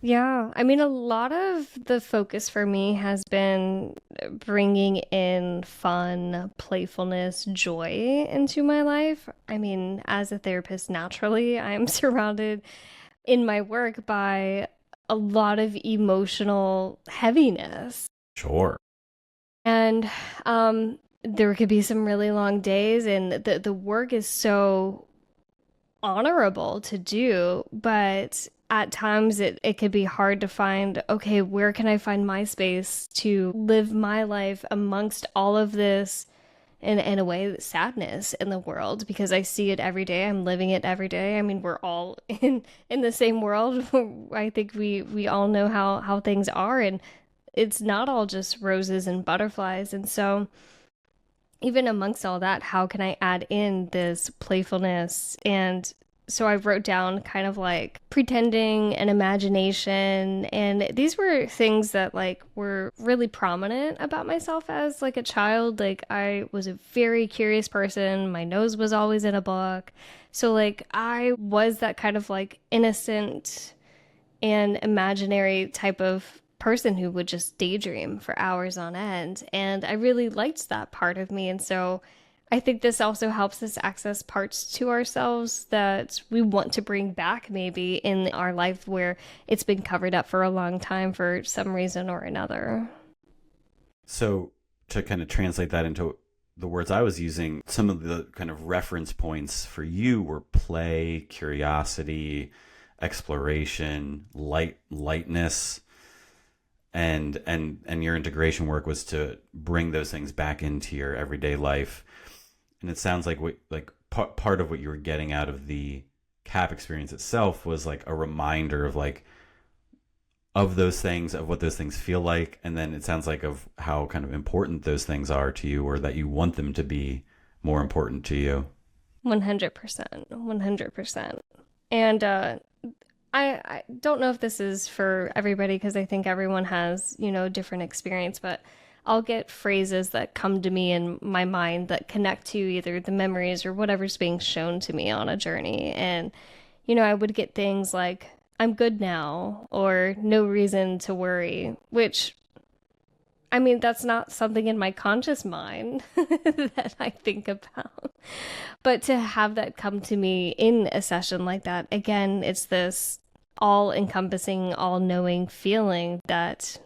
Yeah, I mean, a lot of the focus for me has been bringing in fun, playfulness, joy into my life. I mean, as a therapist, naturally, I'm surrounded in my work by a lot of emotional heaviness. Sure. And there could be some really long days, and the work is so honorable to do, but at times it could be hard to find, okay, where can I find my space to live my life amongst all of this, in a way, sadness in the world, because I see it every day. I'm living it every day. I mean, we're all in the same world. I think we all know how things are, and it's not all just roses and butterflies. And so even amongst all that, how can I add in this playfulness? And so I wrote down kind of like pretending and imagination. And these were things that like were really prominent about myself as like a child. Like I was a very curious person. My nose was always in a book. So like I was that kind of like innocent and imaginary type of person who would just daydream for hours on end. And I really liked that part of me. And so I think this also helps us access parts to ourselves that we want to bring back maybe in our life where it's been covered up for a long time for some reason or another. So to kind of translate that into the words I was using, some of the kind of reference points for you were play, curiosity, exploration, lightness, and your integration work was to bring those things back into your everyday life. And it sounds like part of what you were getting out of the CAP experience itself was like a reminder of like of those things, of what those things feel like, and then it sounds like of how kind of important those things are to you, or that you want them to be more important to you. 100%, 100%. And I don't know if this is for everybody, because I think everyone has, different experience, but I'll get phrases that come to me in my mind that connect to either the memories or whatever's being shown to me on a journey. And, I would get things like, I'm good now, or no reason to worry, which, I mean, that's not something in my conscious mind that I think about. But to have that come to me in a session like that, again, it's this all-encompassing, all-knowing feeling that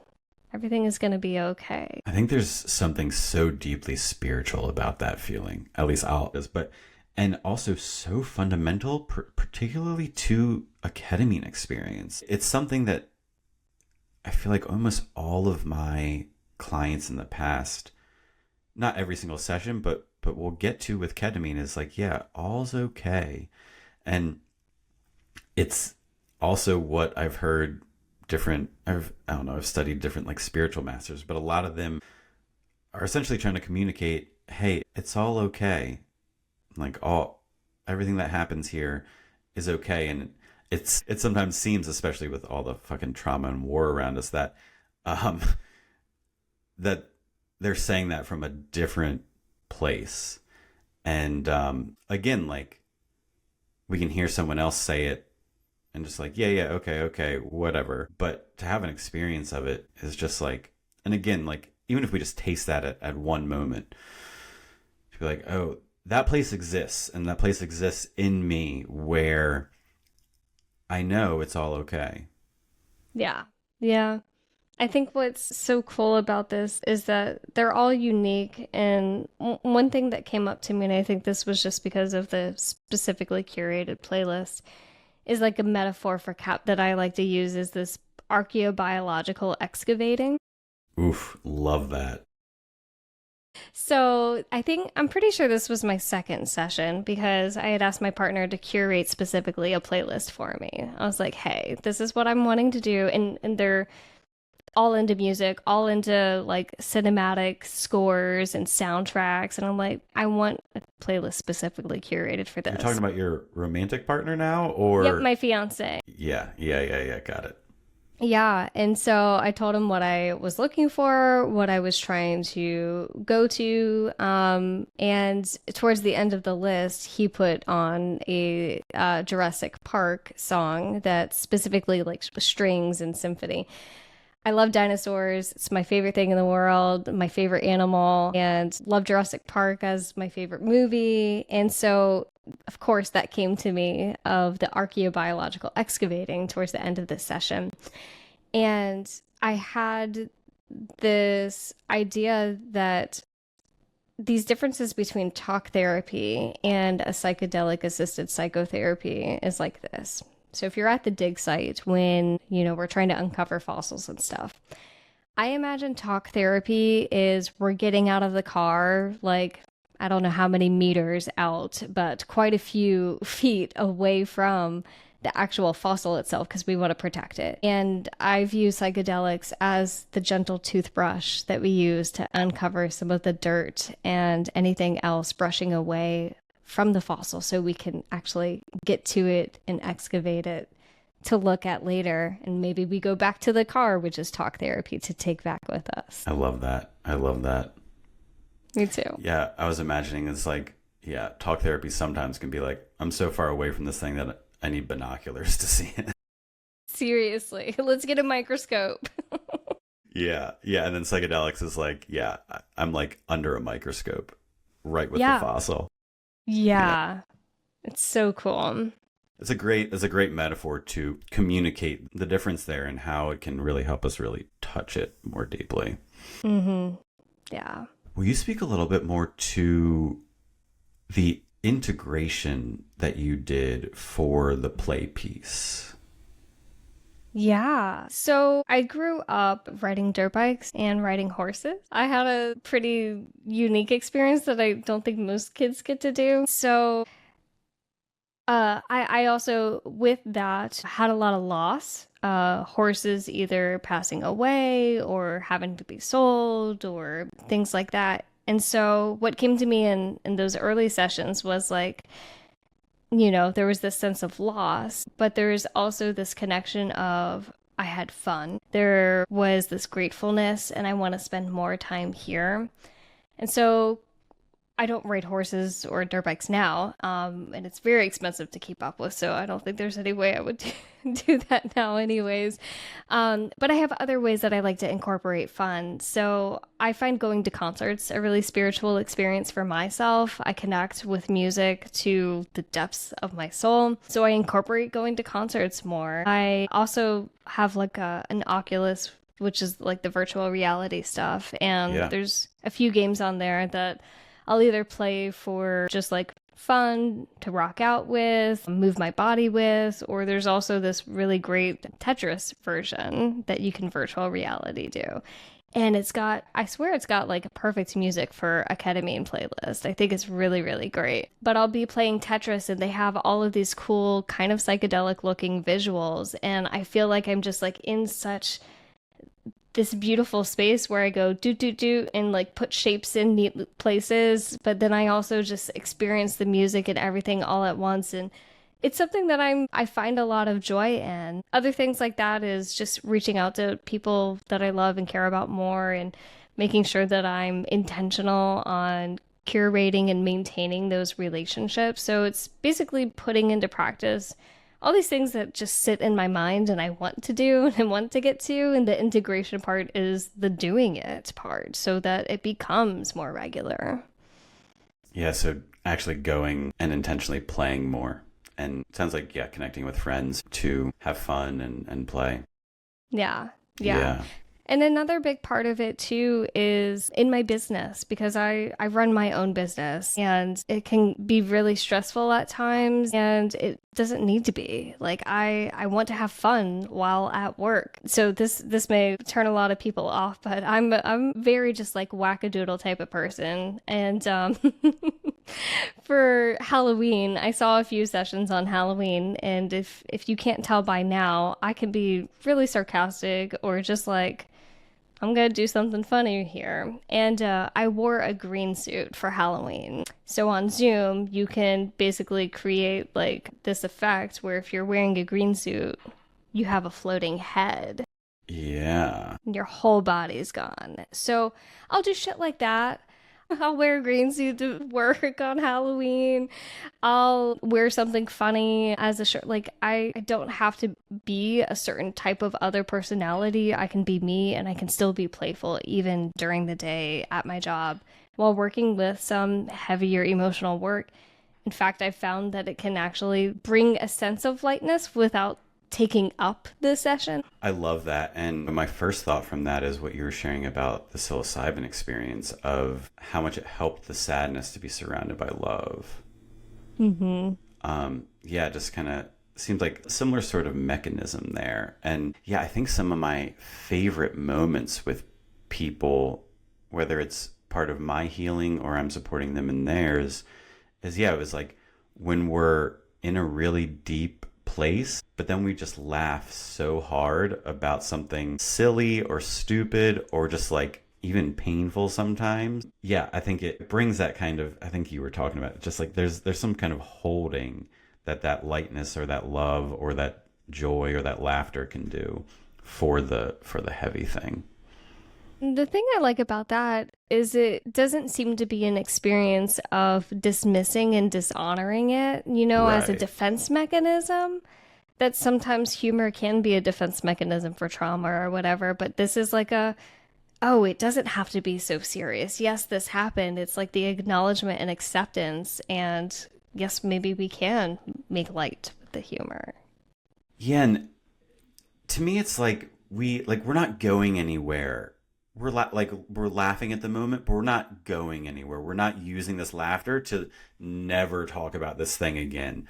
everything is going to be okay. I think there's something so deeply spiritual about that feeling, at least and also so fundamental, particularly to a ketamine experience. It's something that I feel like almost all of my clients in the past, not every single session, but we'll get to with ketamine, is like, yeah, all's okay. And it's also what I've heard I've studied different like spiritual masters, but a lot of them are essentially trying to communicate, hey, it's all okay. Like everything that happens here is okay. And it sometimes seems, especially with all the fucking trauma and war around us, that that they're saying that from a different place. And again, like we can hear someone else say it and just like, yeah, okay, whatever. But to have an experience of it is just like, and again, like, even if we just taste that at one moment, to be like, oh, that place exists, and that place exists in me where I know it's all okay. Yeah. Yeah. I think what's so cool about this is that they're all unique. And one thing that came up to me, and I think this was just because of the specifically curated playlist, is like a metaphor for CAP that I like to use, is this archaeobiological excavating. Oof, love that. So I'm pretty sure this was my second session, because I had asked my partner to curate specifically a playlist for me. I was like, hey, this is what I'm wanting to do. And they're all into music, all into like cinematic scores and soundtracks. And I'm like, I want a playlist specifically curated for this. You're talking about your romantic partner now, Yep, or? my fiance. Yeah. Got it. Yeah. And so I told him what I was looking for, what I was trying to go to. And towards the end of the list, he put on a Jurassic Park song that specifically like strings and symphony. I love dinosaurs. It's my favorite thing in the world, my favorite animal, and love Jurassic Park as my favorite movie. And so, of course, that came to me of the archaeobiological excavating towards the end of this session. And I had this idea that these differences between talk therapy and a psychedelic assisted psychotherapy is like this. So if you're at the dig site when, we're trying to uncover fossils and stuff, I imagine talk therapy is we're getting out of the car, like, I don't know how many meters out, but quite a few feet away from the actual fossil itself because we want to protect it. And I view psychedelics as the gentle toothbrush that we use to uncover some of the dirt and anything else brushing away from the fossil so we can actually get to it and excavate it to look at later. And maybe we go back to the car, which is talk therapy, to take back with us. I love that. Me too. Yeah, I was imagining it's like, yeah, talk therapy sometimes can be like, I'm so far away from this thing that I need binoculars to see it. Seriously, let's get a microscope. Yeah. And then psychedelics is like, yeah, I'm like under a microscope right with the fossil. Yeah. It's so cool. It's a great metaphor to communicate the difference there and how it can really help us really touch it more deeply. Mm-hmm. Yeah. Will you speak a little bit more to the integration that you did for the play piece? Yeah. So I grew up riding dirt bikes and riding horses. I had a pretty unique experience that I don't think most kids get to do. So I also, with that, had a lot of loss. Horses either passing away or having to be sold or things like that. And so what came to me in those early sessions was like, there was this sense of loss, but there's also this connection of I had fun. There was this gratefulness and I want to spend more time here. And so I don't ride horses or dirt bikes now, and it's very expensive to keep up with, so I don't think there's any way I would do that now anyways. But I have other ways that I like to incorporate fun. So I find going to concerts a really spiritual experience for myself. I connect with music to the depths of my soul, so I incorporate going to concerts more. I also have like an Oculus, which is like the virtual reality stuff, and there's a few games on there that I'll either play for just like fun to rock out with, move my body with, or there's also this really great Tetris version that you can virtual reality do. And I swear it's got like perfect music for a ketamine playlist. I think it's really, really great. But I'll be playing Tetris and they have all of these cool kind of psychedelic looking visuals. And I feel like I'm just like in such this beautiful space where I go do and like put shapes in neat places, but then I also just experience the music and everything all at once, and it's something that I find a lot of joy in. Other things like that is just reaching out to people that I love and care about more and making sure that I'm intentional on curating and maintaining those relationships. So it's basically putting into practice all these things that just sit in my mind and I want to do and want to get to. And the integration part is the doing it part so that it becomes more regular. Yeah, so actually going and intentionally playing more. And it sounds like, connecting with friends to have fun and play. Yeah. And another big part of it too is in my business, because I run my own business and it can be really stressful at times, and it doesn't need to be. Like I want to have fun while at work. So this may turn a lot of people off, but I'm very just like wackadoodle type of person. And for Halloween, I saw a few sessions on Halloween, and if you can't tell by now, I can be really sarcastic or just like I'm going to do something funny here. And I wore a green suit for Halloween. So on Zoom, you can basically create like this effect where if you're wearing a green suit, you have a floating head. Yeah. And your whole body's gone. So I'll do shit like that. I'll wear a green suit to work on Halloween. I'll wear something funny as a shirt. Like, I don't have to be a certain type of other personality. I can be me and I can still be playful even during the day at my job while working with some heavier emotional work. In fact, I've found that it can actually bring a sense of lightness without taking up the session. I love that. And my first thought from that is what you were sharing about the psilocybin experience of how much it helped the sadness to be surrounded by love. Mm-hmm. Yeah, just kind of seems like a similar sort of mechanism there. And yeah, I think some of my favorite moments with people, whether it's part of my healing or I'm supporting them in theirs, is yeah, it was like when we're in a really deep place, but then we just laugh so hard about something silly or stupid or just like even painful sometimes. Yeah, I think it brings that kind of, I think you were talking about, just like there's some kind of holding that lightness or that love or that joy or that laughter can do for the heavy thing. The thing I like about that is it doesn't seem to be an experience of dismissing and dishonoring it, as a Right. defense mechanism. That sometimes humor can be a defense mechanism for trauma or whatever, but this is like oh, it doesn't have to be so serious. Yes, this happened. It's like the acknowledgement and acceptance, and yes, maybe we can make light with the humor. Yeah, and to me it's like we're not going anywhere. We're laughing at the moment, but we're not going anywhere. We're not using this laughter to never talk about this thing again.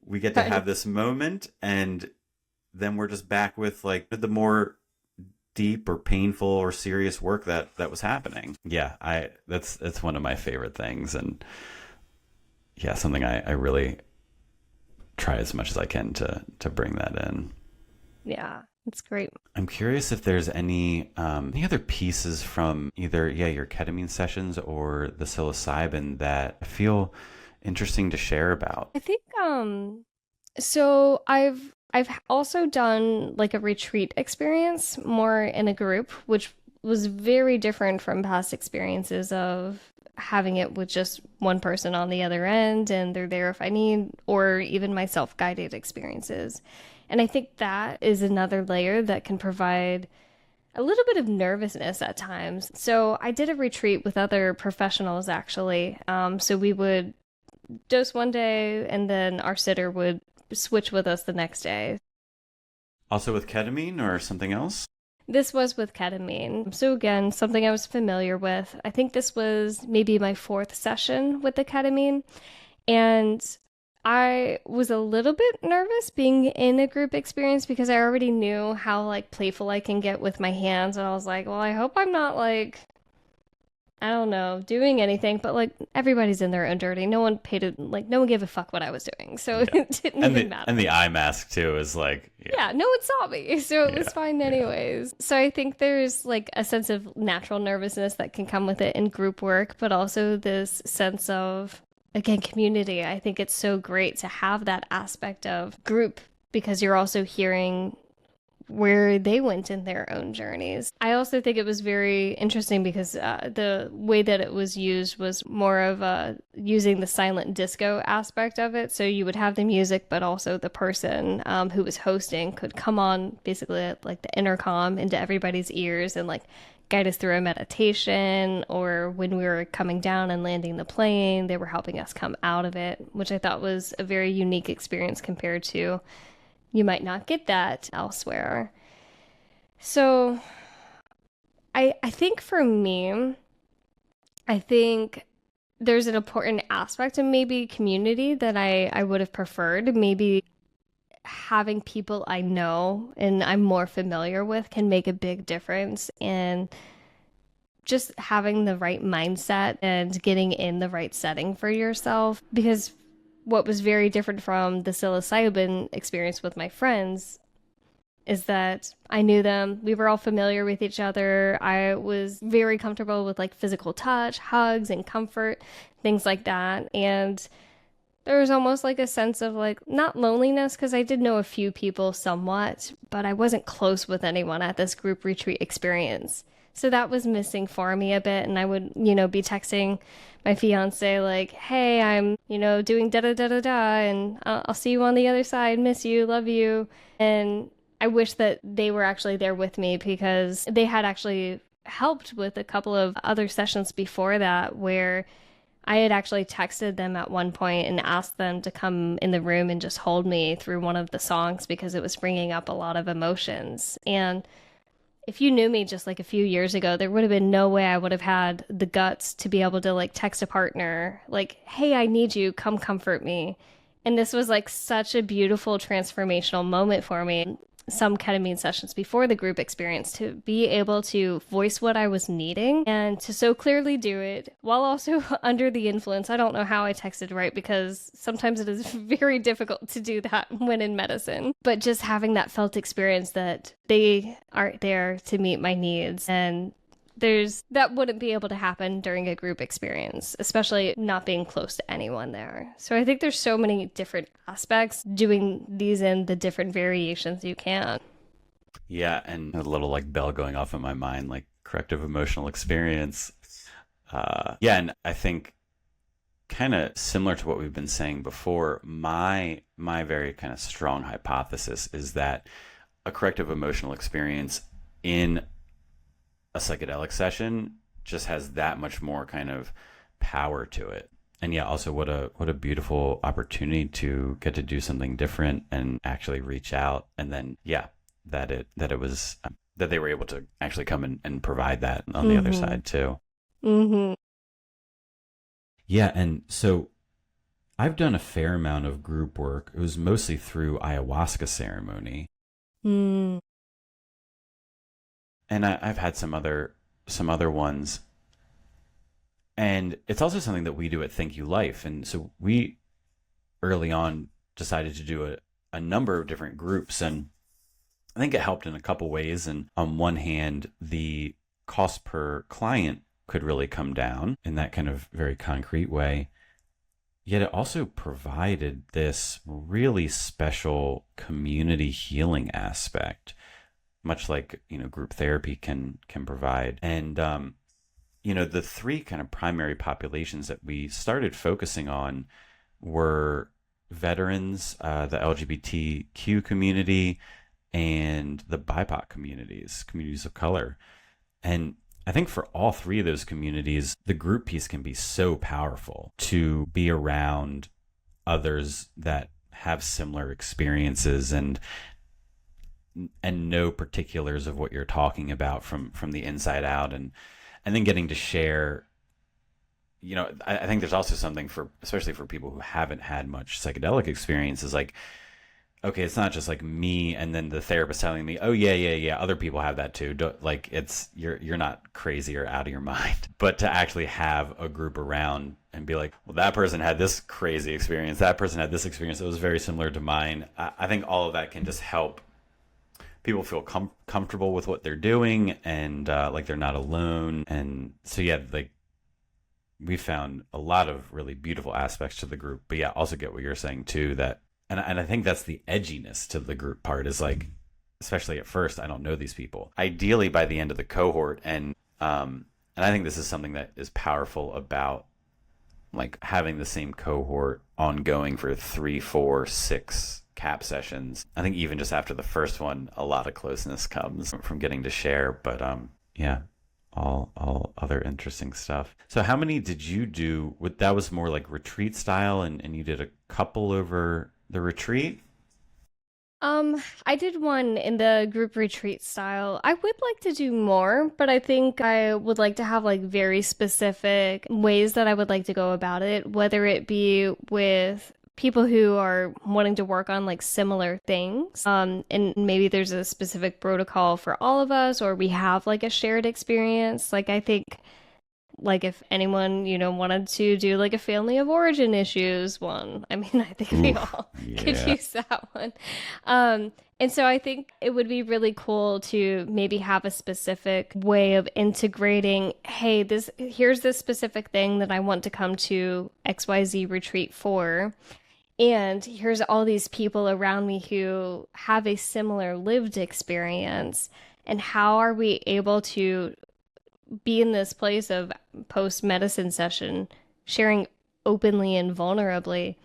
We get to have this moment, and then we're just back with like the more deep or painful or serious work that was happening. Yeah, that's one of my favorite things, and yeah, something I really try as much as I can to bring that in. Yeah, it's great. I'm curious if there's any other pieces from either your ketamine sessions or the psilocybin that I feel interesting to share about. I think so I've also done like a retreat experience more in a group, which was very different from past experiences of having it with just one person on the other end and they're there if I need, or even my self-guided experiences. And I think that is another layer that can provide a little bit of nervousness at times. So I did a retreat with other professionals actually. So we would dose one day and then our sitter would switch with us the next day. Also with ketamine or something else? This was with ketamine. So again, something I was familiar with. I think this was maybe my fourth session with the ketamine. And I was a little bit nervous being in a group experience because I already knew how like playful I can get with my hands. And I was like, well, I hope I'm not like, I don't know, doing anything, but like everybody's in their own dirty. No one paid it, like no one gave a fuck what I was doing. So Yeah. it didn't And even matter. the eye mask too is like Yeah, no one saw me, so it was fine anyways. So I think there's like a sense of natural nervousness that can come with it in group work, but also this sense of, again, community. I think it's so great to have that aspect of group because you're also hearing where they went in their own journeys. I also think it was very interesting because the way that it was used was more of using the silent disco aspect of it. So you would have the music, but also the person who was hosting could come on basically at, like the intercom into everybody's ears and like guide us through a meditation, or when we were coming down and landing the plane, they were helping us come out of it, which I thought was a very unique experience compared to you might not get that elsewhere. So I think for me, I think there's an important aspect of maybe community that I would have preferred. Maybe having people I know and I'm more familiar with can make a big difference in just having the right mindset and getting in the right setting for yourself. Because what was very different from the psilocybin experience with my friends is that I knew them. We were all familiar with each other. I was very comfortable with like physical touch, hugs, and comfort, things like that. And there was almost like a sense of like not loneliness because I did know a few people somewhat, but I wasn't close with anyone at this group retreat experience. So that was missing for me a bit. And I would, be texting my fiance like, hey, I'm, doing da da da da da, and I'll see you on the other side. Miss you, love you. And I wish that they were actually there with me because they had actually helped with a couple of other sessions before that where I had actually texted them at one point and asked them to come in the room and just hold me through one of the songs because it was bringing up a lot of emotions. And if you knew me just like a few years ago, there would have been no way I would have had the guts to be able to like text a partner, like, hey, I need you, come comfort me. And this was like such a beautiful transformational moment for me. Some ketamine sessions before the group experience to be able to voice what I was needing and to so clearly do it while also under the influence. I don't know how I texted right because sometimes it is very difficult to do that when in medicine, but just having that felt experience that they are there to meet my needs, and that wouldn't be able to happen during a group experience, especially not being close to anyone there. So I think there's so many different aspects doing these in the different variations you can. Yeah, and a little like bell going off in my mind, like corrective emotional experience. Yeah, and I think kind of similar to what we've been saying before, my very kind of strong hypothesis is that a corrective emotional experience in a psychedelic session just has that much more kind of power to it. And yeah, also what a beautiful opportunity to get to do something different and actually reach out. And then that it was that they were able to actually come and provide that on the other side too. Mm-hmm. Yeah, and so I've done a fair amount of group work. It was mostly through ayahuasca ceremony. And I've had some other ones, and it's also something that we do at Thank You Life. And so we early on decided to do a number of different groups, and I think it helped in a couple ways. And on one hand, the cost per client could really come down in that kind of very concrete way. Yet it also provided this really special community healing aspect, much like group therapy can provide. And the three kind of primary populations that we started focusing on were veterans, the LGBTQ community, and the BIPOC communities of color. And I think for all three of those communities, the group piece can be so powerful to be around others that have similar experiences and know particulars of what you're talking about from the inside out, and then getting to share. I think there's also something especially for people who haven't had much psychedelic experience, is like, okay, it's not just like me and then the therapist telling me, oh yeah, other people have that too. Like you're not crazy or out of your mind. But to actually have a group around and be like, well, that person had this crazy experience, that person had this experience that was very similar to mine. I think all of that can just help people feel comfortable with what they're doing, and like they're not alone. And so yeah, like we found a lot of really beautiful aspects to the group. But yeah, also get what you're saying too, that and I think that's the edginess to the group part, is like, especially at first, I don't know these people. Ideally by the end of the cohort, and I think this is something that is powerful about like having the same cohort ongoing for 3, 4, 6 cap sessions. I think even just after the first one, a lot of closeness comes from getting to share. But yeah, all other interesting stuff. So how many did you do? That was more like retreat style, and you did a couple over the retreat? I did one in the group retreat style. I would like to do more, but I think I would like to have like very specific ways that I would like to go about it, whether it be with people who are wanting to work on like similar things. And maybe there's a specific protocol for all of us, or we have like a shared experience. Like I think like if anyone, wanted to do like a family of origin issues one. I mean, I think we all could use that one. And so I think it would be really cool to maybe have a specific way of integrating, hey, here's this specific thing that I want to come to XYZ retreat for. And here's all these people around me who have a similar lived experience. And how are we able to be in this place of post-medicine session, sharing openly and vulnerably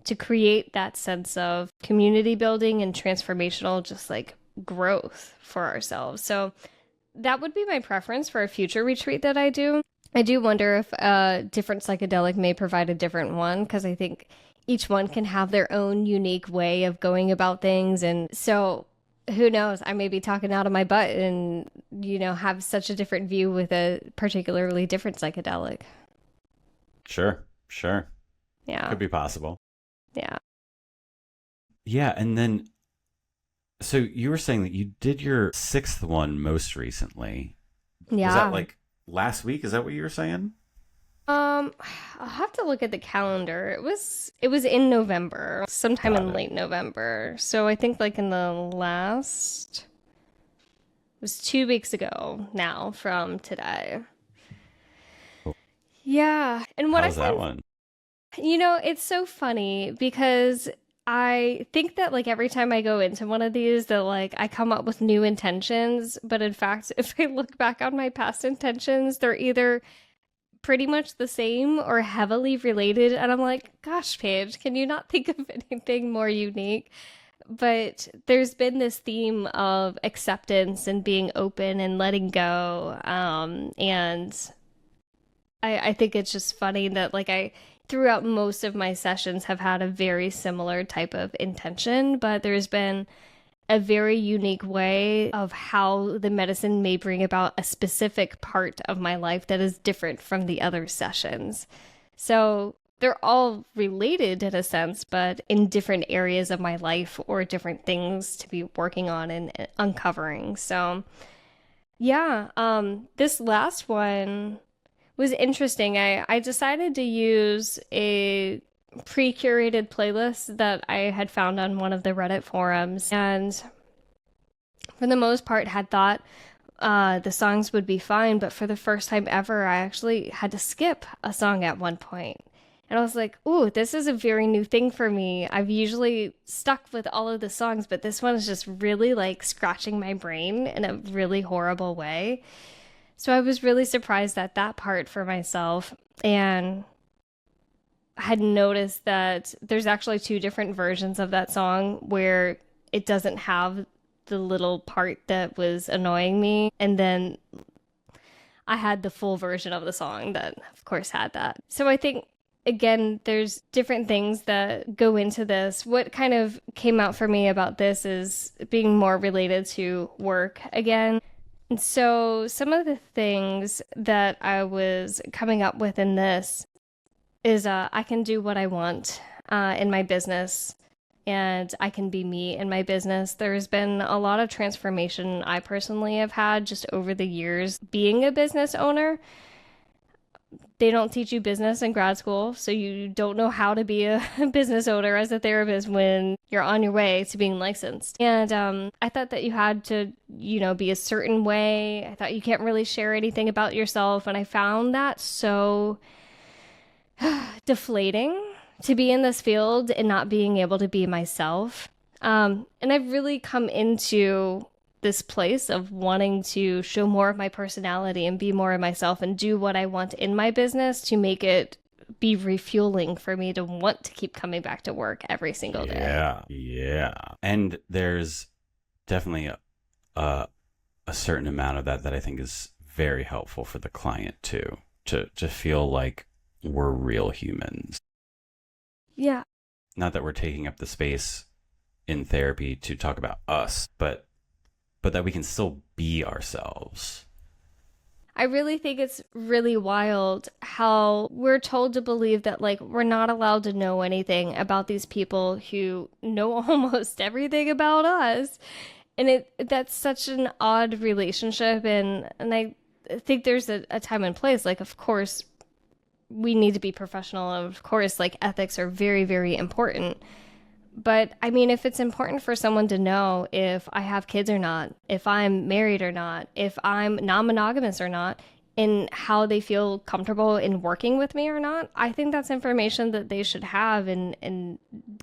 to create that sense of community building and transformational, just like growth for ourselves. So that would be my preference for a future retreat that I do. I do wonder if a different psychedelic may provide a different one, because I think each one can have their own unique way of going about things. And so who knows, I may be talking out of my butt and, have such a different view with a particularly different psychedelic. Sure. Yeah. Could be possible. Yeah. Yeah. And then, so you were saying that you did your 6th one most recently. Yeah. Was that like last week? Is that what you were saying? I'll have to look at the calendar. It was in November, sometime in late November. So I think like in the it was 2 weeks ago now from today. Cool. Yeah. And what How's that one? It's so funny because I think that like every time I go into one of these that like I come up with new intentions, but in fact, if I look back on my past intentions, they're either pretty much the same or heavily related. And I'm like, gosh, Paige, can you not think of anything more unique? But there's been this theme of acceptance and being open and letting go. And I think it's just funny that like throughout most of my sessions have had a very similar type of intention, but there's been a very unique way of how the medicine may bring about a specific part of my life that is different from the other sessions. So they're all related in a sense, but in different areas of my life or different things to be working on and uncovering. So yeah, this last one was interesting. I decided to use a pre-curated playlist that I had found on one of the Reddit forums, and for the most part had thought the songs would be fine, but for the first time ever I actually had to skip a song at one point. And I was like, ooh, this is a very new thing for me. I've usually stuck with all of the songs, but this one is just really like scratching my brain in a really horrible way. So I was really surprised at that part for myself, and had noticed that there's actually 2 different versions of that song where it doesn't have the little part that was annoying me. And then I had the full version of the song that, of course, had that. So I think, again, there's different things that go into this. What kind of came out for me about this is being more related to work again. And so some of the things that I was coming up with in this is I can do what I want in my business, and I can be me in my business. There's been a lot of transformation I personally have had just over the years being a business owner. They don't teach you business in grad school, so you don't know how to be a business owner as a therapist when you're on your way to being licensed. And I thought that you had to, be a certain way. I thought you can't really share anything about yourself, and I found that so deflating to be in this field and not being able to be myself. And I've really come into this place of wanting to show more of my personality and be more of myself and do what I want in my business to make it be refueling for me to want to keep coming back to work every single day. Yeah. And there's definitely a certain amount of that I think is very helpful for the client too, to feel like we're real humans. Yeah. Not that we're taking up the space in therapy to talk about us, but that we can still be ourselves. I really think it's really wild how we're told to believe that like we're not allowed to know anything about these people who know almost everything about us. And that's such an odd relationship, and think there's a time and place. Like, of course, we need to be professional. Of course, like ethics are very, very important. But I mean, if it's important for someone to know if I have kids or not, if I'm married or not, if I'm non-monogamous or not, and how they feel comfortable in working with me or not, I think that's information that they should have and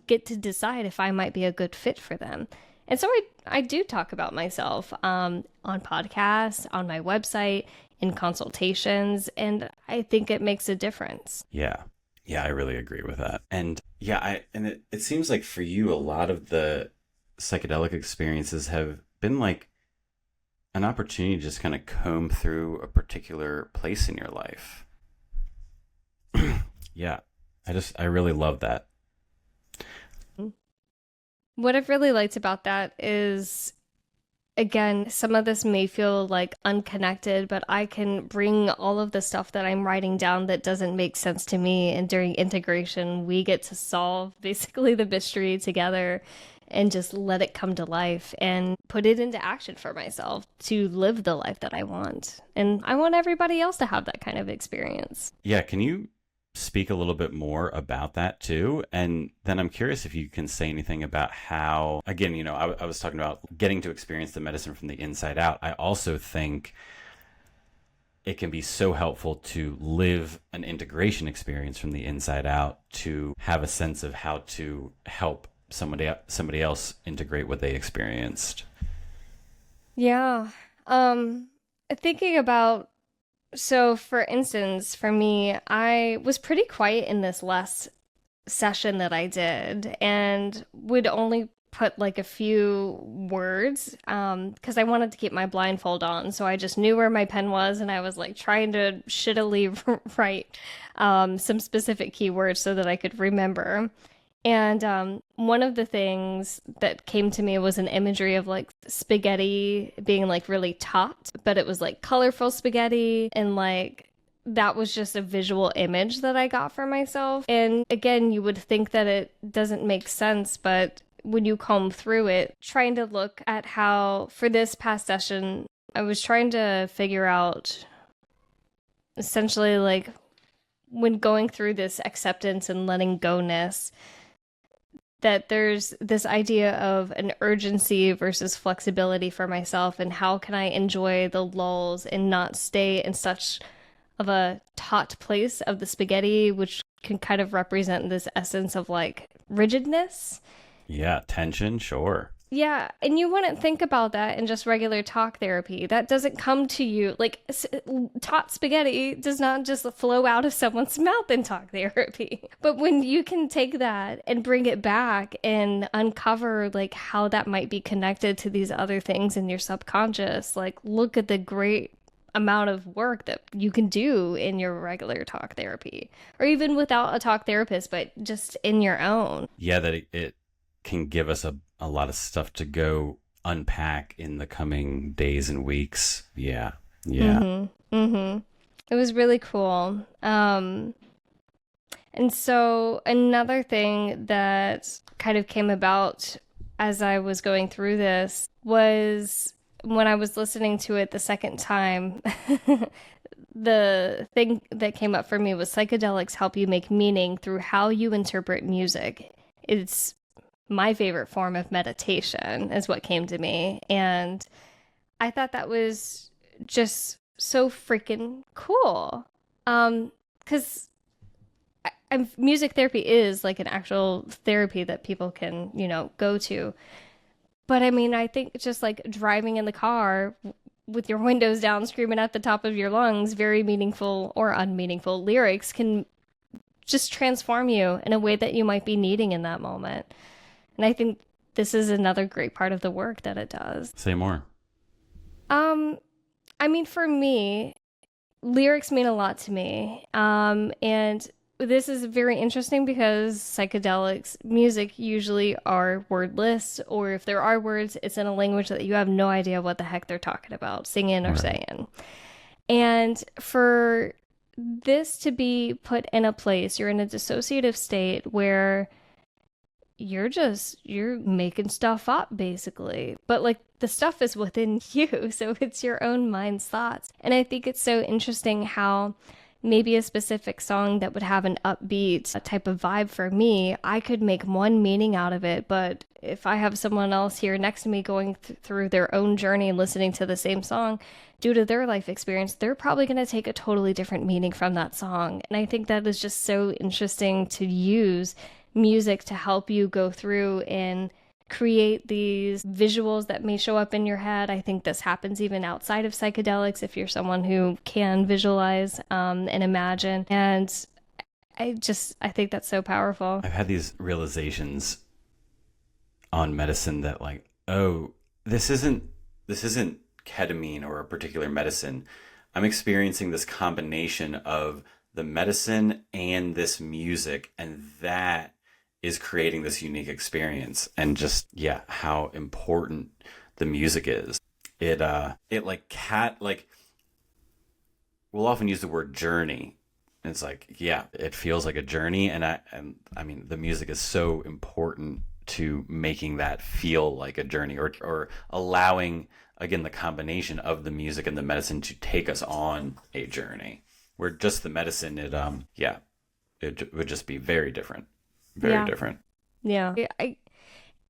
get to decide if I might be a good fit for them. And so I do talk about myself on podcasts, on my website, in consultations, and I think it makes a difference. Yeah. Yeah, I really agree with that. And yeah, it seems like for you, a lot of the psychedelic experiences have been like an opportunity to just kind of comb through a particular place in your life. Yeah, I really love that. What I've really liked about that is, again, some of this may feel like unconnected, but I can bring all of the stuff that I'm writing down that doesn't make sense to me. And during integration, we get to solve basically the mystery together and just let it come to life and put it into action for myself to live the life that I want. And I want everybody else to have that kind of experience. Yeah, can you speak a little bit more about that too? And then I'm curious if you can say anything about how, again, I was talking about getting to experience the medicine from the inside out. I also think it can be so helpful to live an integration experience from the inside out, to have a sense of how to help somebody else integrate what they experienced. Yeah. Thinking about, so for instance, for me, I was pretty quiet in this last session that I did and would only put like a few words because I wanted to keep my blindfold on. So I just knew where my pen was and I was like trying to shittily write some specific keywords so that I could remember. And one of the things that came to me was an imagery of like spaghetti being like really taut, but it was like colorful spaghetti. And like that was just a visual image that I got for myself. And again, you would think that it doesn't make sense, but when you comb through it, trying to look at how for this past session, I was trying to figure out essentially like when going through this acceptance and letting go-ness, that there's this idea of an urgency versus flexibility for myself, and how can I enjoy the lulls and not stay in such of a taut place of the spaghetti, which can kind of represent this essence of like rigidness. Yeah, tension, sure. Yeah, and you wouldn't think about that in just regular talk therapy. That doesn't come to you. Like, taut spaghetti does not just flow out of someone's mouth in talk therapy. But when you can take that and bring it back and uncover, like, how that might be connected to these other things in your subconscious, like, look at the great amount of work that you can do in your regular talk therapy. Or even without a talk therapist, but just in your own. Yeah, that it can give us a lot of stuff to go unpack in the coming days and weeks. Yeah. It was really cool. And so another thing that kind of came about as I was going through this was when I was listening to it the second time, the thing that came up for me was psychedelics help you make meaning through how you interpret music. It's my favorite form of meditation is what came to me. And I thought that was just so freaking cool. Because music therapy is like an actual therapy that people can, go to. But I mean, I think just like driving in the car with your windows down, screaming at the top of your lungs, very meaningful or unmeaningful lyrics can just transform you in a way that you might be needing in that moment. And I think this is another great part of the work that it does. Say more. I mean, for me, lyrics mean a lot to me. And this is very interesting because psychedelics music usually are wordless, or if there are words, it's in a language that you have no idea what the heck they're talking about, singing or saying. And for this to be put in a place, you're in a dissociative state where you're making stuff up basically. But like the stuff is within you, so it's your own mind's thoughts. And I think it's so interesting how maybe a specific song that would have an upbeat type of vibe for me, I could make one meaning out of it, but if I have someone else here next to me going through their own journey and listening to the same song, due to their life experience, they're probably going to take a totally different meaning from that song. And I think that is just so interesting to use music to help you go through and create these visuals that may show up in your head. I think this happens even outside of psychedelics if you're someone who can visualize and imagine. And I think that's so powerful. I've had these realizations on medicine that like, oh, this isn't ketamine or a particular medicine. I'm experiencing this combination of the medicine and this music, and that is creating this unique experience. And just, yeah, how important the music is. It we'll often use the word journey. And it's like, yeah, it feels like a journey. And I mean, the music is so important to making that feel like a journey, or allowing, again, the combination of the music and the medicine to take us on a journey. Where just the medicine, it would just be very different. Very different. Yeah.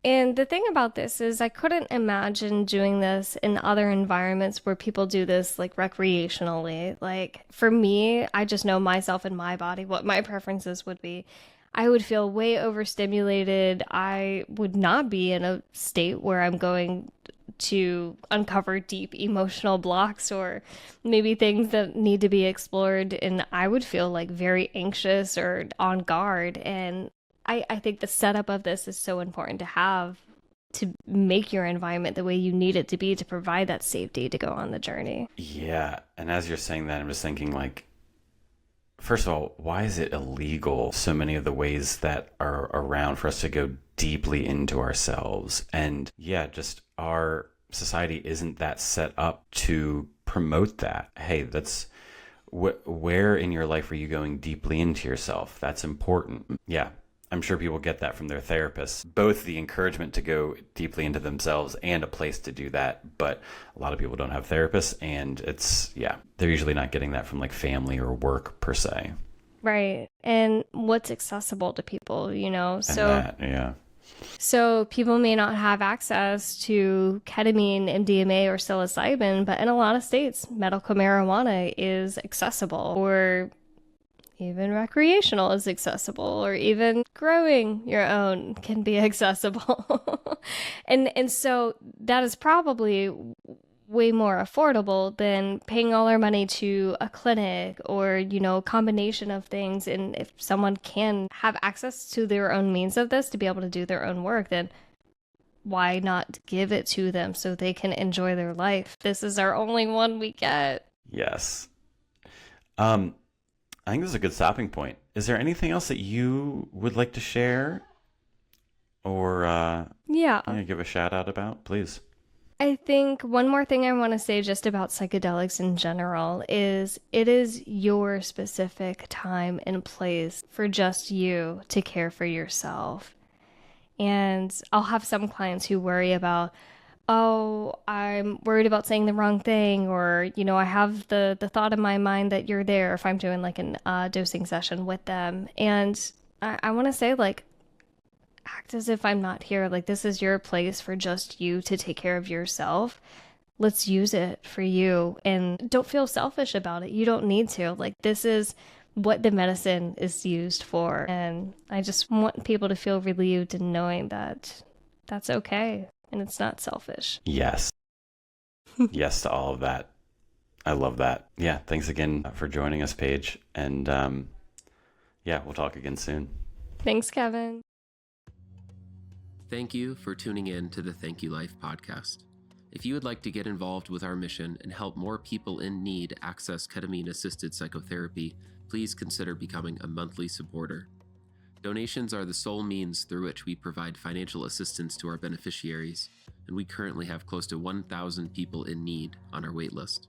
And the thing about this is I couldn't imagine doing this in other environments where people do this like recreationally. Like for me, I just know myself and my body, what my preferences would be. I would feel way overstimulated. I would not be in a state where I'm going to uncover deep emotional blocks or maybe things that need to be explored. And I would feel like very anxious or on guard. And I think the setup of this is so important to have to make your environment the way you need it to be to provide that safety to go on the journey. Yeah. And as you're saying that, I'm just thinking like, first of all, why is it illegal? So many of the ways that are around for us to go deeply into ourselves. And yeah, just our society isn't that set up to promote that. Hey, that's where in your life are you going deeply into yourself? That's important. Yeah. I'm sure people get that from their therapists, both the encouragement to go deeply into themselves and a place to do that. But a lot of people don't have therapists, and they're usually not getting that from like family or work per se. Right. And what's accessible to people, you know? So people may not have access to ketamine, MDMA, or psilocybin, but in a lot of states, medical marijuana is accessible, or even recreational is accessible, or even growing your own can be accessible. and so that is probably way more affordable than paying all our money to a clinic or, you know, a combination of things. And if someone can have access to their own means of this to be able to do their own work, then why not give it to them so they can enjoy their life? This is our only one we get. Yes. I think this is a good stopping point. Is there anything else that you would like to share or give a shout out about, please? I think one more thing I want to say just about psychedelics in general is it is your specific time and place for just you to care for yourself. And I'll have some clients who worry about, oh, I'm worried about saying the wrong thing, or, you know, I have the thought in my mind that you're there if I'm doing like an dosing session with them. And I want to say, like, act as if I'm not here. Like, this is your place for just you to take care of yourself. Let's use it for you, and don't feel selfish about it. You don't need to. Like, this is what the medicine is used for. And I just want people to feel relieved in knowing that that's okay. And it's not selfish. Yes. Yes to all of that. I love that. Yeah. Thanks again for joining us, Paige. And we'll talk again soon. Thanks, Kevin. Thank you for tuning in to the Thank You Life podcast. If you would like to get involved with our mission and help more people in need access ketamine-assisted psychotherapy, please consider becoming a monthly supporter. Donations are the sole means through which we provide financial assistance to our beneficiaries, and we currently have close to 1,000 people in need on our waitlist.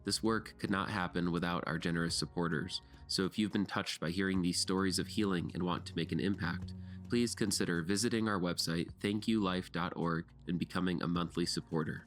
This work could not happen without our generous supporters, so if you've been touched by hearing these stories of healing and want to make an impact, please consider visiting our website, thankyoulife.org, and becoming a monthly supporter.